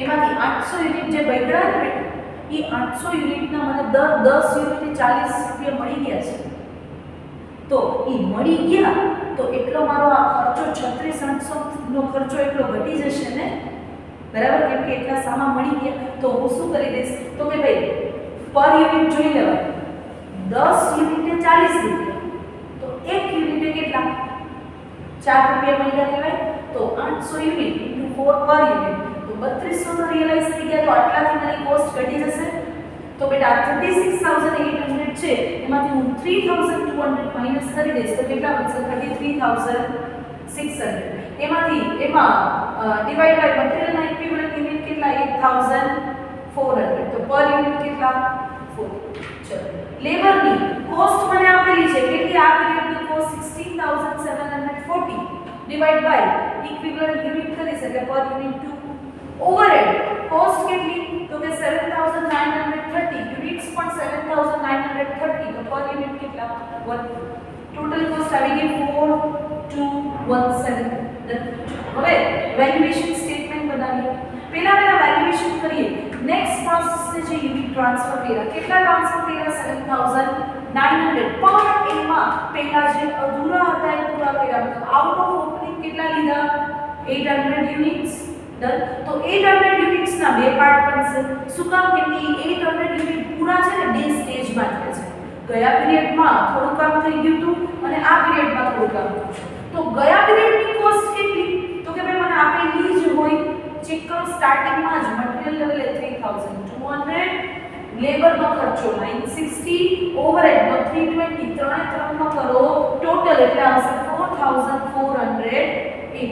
એમાંથી 800 યુનિટ જે બગડ્યા ને બેટા, એ 800 યુનિટના મને દર 10 યુનિટે 40 રૂપિયા મળી ગયા છે. તો એ મળી ગયા તો એટલો મારો આ ખર્ચો 3600 નો ખર્ચો એટલો ઘટી જશે ને બરાબર, કેમ કે એટલા સામાન મળી ગયા. તો હું શું કરી દઈશ તો કે ભાઈ પર યુનિટ જોઈ લેવાય, 10 યુનિટે 40 રૂપિયા, તો એક યુનિટે કેટલા 4 રૂપિયા મળ્યા કહેવાય. તો 800 યુનિટ * 4 પર યુનિટ, તો 3200 તો રિયલાઇઝ થઈ ગયા, તો આટલાથી મારી કોસ્ટ ઘટી જશે. તો બેટા 36800 છે એમાંથી હું 3200 માઈનસ કરી દઈશ તો કેટલા બચશે 33600. એમાં ડિવાઇડ બાય મટીરીયલના ઇક્વિવેલન્ટ યુનિટ કેટલા 8400, તો પર યુનિટ કેટલા 4. ચલો લેબરની કોસ્ટ મને આપેલી છે કેટલી, આ પીરિયડની cost 16740 divide by equivalent unit કરીશ એટલે પર યુનિટ 2. ઓવરહેડ કોસ્ટ કેટલી તો કે 7930, યુનિટ્સ પણ 7930, તો પર યુનિટ કેટલા 1. ટોટલ કોસ્ટ આવી ગઈ 4217. હવે વેલ્યુએશન સ્ટેટમેન્ટ બનાવીએ. પહેલા વેલ્યુએશન કરીએ. નેક્સ્ટ પ્રોસેસ છે યુનિટ ટ્રાન્સફર કર્યા, કેટલા ટ્રાન્સફર કર્યા 7900, પણ એમાં પહેલા જે અધૂરા હતા એ પૂરા કર્યા, મતલબ આઉટ ઓફ ઓપનિંગ કેટલા લીધા 800 યુનિટ્સ. ડન. તો 800 યુનિટ્સ ના બે પાર્ટ બનશે. શું કામ, કેમ કે 800 યુનિટ પૂરા છે ને બે સ્ટેજમાં થાય છે. ગયા પીરિયડમાં થોડું કામ થઈ ગયું હતું અને આ પીરિયડમાં થોડું કામ થયું. તો ગયા પીરિયડની કોસ્ટ કેટલી તો કે ભાઈ મને આપેલી જ હોય, ચેક કરો સ્ટાર્ટિંગમાં જ મટીરીયલ લેવલે 3200, લેબરનો ખર્ચો 960, ઓવરહેડનો 320, ત્રણનો કરો ટોટલ એટલે આવશે 4480.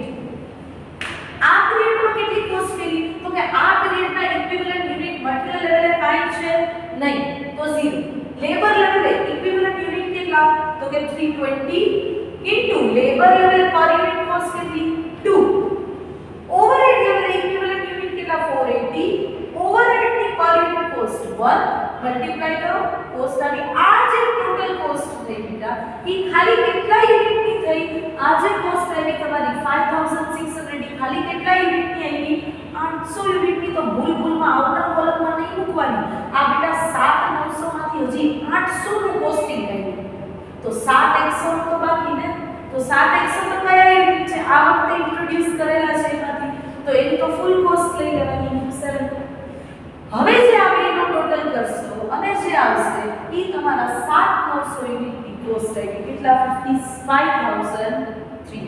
આ પીરિયડમાં કેટલી કોસ્ટ કરી તો કે આ પીરિયડના ઇક્વિવેલન્ટ યુનિટ મટીરીયલ લેવલે કાંઈ છે નહીં તો 0. લેબર લેવલે ઇક્વિવેલન્ટ યુનિટ કેટલા તો કે 320 ઇન્ટુ લેબર લેવલે પર યુનિટ કોસ્ટ કેટલી 2. ઓવરહેડ લેવલે ઇક્વિવેલન્ટ યુનિટ કેટલા 480, ઓવરહેડની પર યુનિટ કોસ્ટ 1, મલ્ટીપ્લાય કરો કોસ્ટ આવી. આ જે ટોટલ કોસ્ટ થઈ બેટા ઈ ખાલી કેટલા યુનિટની થઈ, આ જે કોસ્ટ આવી તમારી 5600 ખાલી કેટલા યુનિટની આવી 800 યુનિટની. તો ભૂલમાં આઉટર કોલમમાં નહીં મૂકવાની, આ બેટા 7900 માંથી હજી 800 નું કોસ્ટિંગ આવ્યું, તો 7100 તો બાકી ને. તો 7100 તો કયા યુનિટ છે આ વખતે ઇન્ટ્રોડ્યુસ કરેલા છે એમાંથી, તો એની તો ફૂલ કોસ્ટ લઈ લેવાની 7. હવે જે આવે એનો ટોટલ કરશો અને જે આવશે ઈ તમારા 7900 યુનિટની કોસ્ટ આવી કેટલા 55003.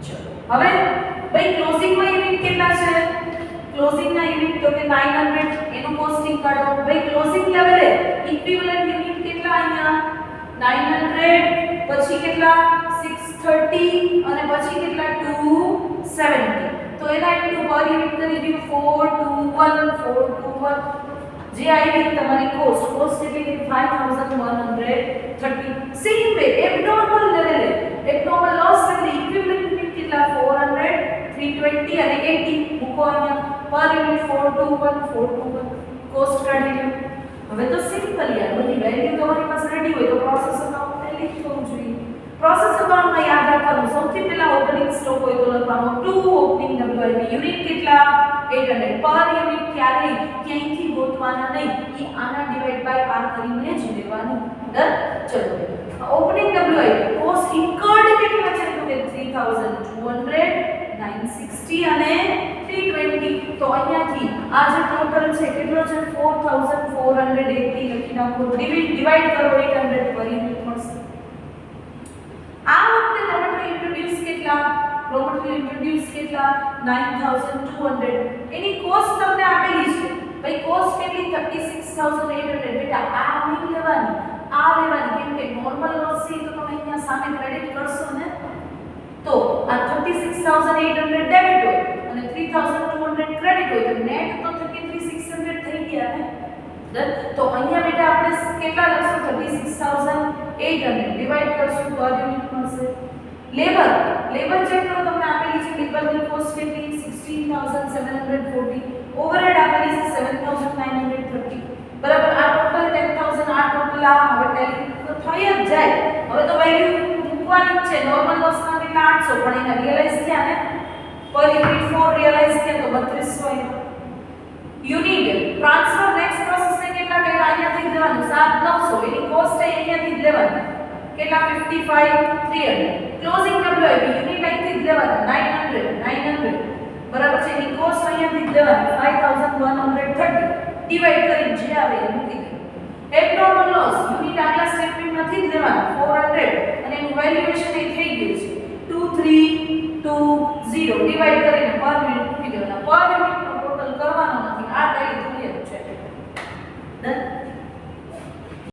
ચલો હવે ભાઈ ક્લોઝિંગમાં યુનિટ કેટલા છે, ક્લોઝિંગના યુનિટ તો કે 900 એનું કોસ્ટિંગ કાઢો. ભાઈ ક્લોઝિંગ લેવલે ઇક્વિવેલન્ટ યુનિટ કેટલા અહીંયા 900, પછી કેટલા 630 અને પછી કેટલા 270. તો એના ઇન્ટુ પર યુનિટ કરી દઉં 421 જે આવી તમારી કોસ્ટ કેટલી કે 5130. સેમ વે એબનોર્મલ લેવલે એબનોર્મલ લોસ એટલે ઇક્વિવેલન્ટ યુનિટ કેટલા 400, 320 અને 80 મૂકો અહીંયા પર યુનિટ 421 કોસ્ટ કાઢી લો. હવે તો સિમ્પલ યાર, બધી વેલ્યુ તમારી પાસે રેડી હોય તો પ્રોસેસ અકાઉન્ટ પહેલી જ થવું જોઈએ. પ્રોસેસ અકાઉન્ટમાં યાદ રાખવાનું સૌથી પહેલા ઓપનિંગ સ્ટોક હોય તો લખવાનું 2 ઓપનિંગ WIP યુનિટ કેટલા 800 પર યુનિટ ક્યારેય ક્યાંયથી ગોતવાના નહીં, એ આના ડિવાઇડ બાય આ કરીને જ લેવાનું. ડન. ચલો ઓપનિંગ WIP કોસ્ટ ઇન્કર્ડ કેટલા છે તો કે 3200, 960 અને 320. તો અહીંયાથી આ જે ટોટલ છે કેટલો છે 4480 લખી નાખો. ડિવાઇડ કરો 800 પર યુનિટ મળશે. આ વખતે રો મટીરીયલ ઇન્ટ્રોડ્યુસ કેટલા 9200. એની કોસ્ટ તમને આપેલી છે ભાઈ, કોસ્ટ કેટલી 36800. બેટા આ નહીં લેવાની, આ લેવાની, કેમ કે નોર્મલ લોસ છે તો તમે અહીંયા સામે ક્રેડિટ કરશો ને. તો આ 36800 ડેબિટ હોય અને 3200 ક્રેડિટ હોય તો નેટ તો 33600 થઈ ગયા ને. ડન. તો અહીંયા બેટા આપણે કેટલા લખશું 36800 ડિવાઇડ કરશું તો આ યુનિટ મળશે. લેબર ચેક કરો, તમને આપેલી છે લેબરની કોસ્ટ કેટલી 16740. ઓવરહેડ આપેલી છે 7930. બરાબર. આ ટોટલ 10000, આ ટોટલ આ હવે ટેલી તો થઈ જ જાય. હવે તો વેલ્યુ મૂકવાની જ છે. નોર્મલ લોસના કેટલા 800 પણ એના રિયલાઇઝ થયા ને પર યુનિટ 4 રિયલાઇઝ થયા તો 3200. યુનિટ ટ્રાન્સફર નેક્સ્ટ પ્રોસેસ ને કેટલા કર્યા અહીંયાથી જ લેવાનું 7900. એની કોસ્ટ અહીંયાથી જ લેવાની કેટલા 55300. ક્લોઝિંગ WIP યુનિટ અહીંથી જ લેવાનું 900. બરાબર છે. એની કોસ્ટ અહીંયાથી જ લેવાની 5130. ડિવાઇડ કરી જે આવે એ મૂકી દો. એબનોર્મલ લોસ યુનિટ આગલા સ્ટેટમેન્ટમાંથી જ લેવાનું 400 અને એનું વેલ્યુએશન એ થઈ ગયું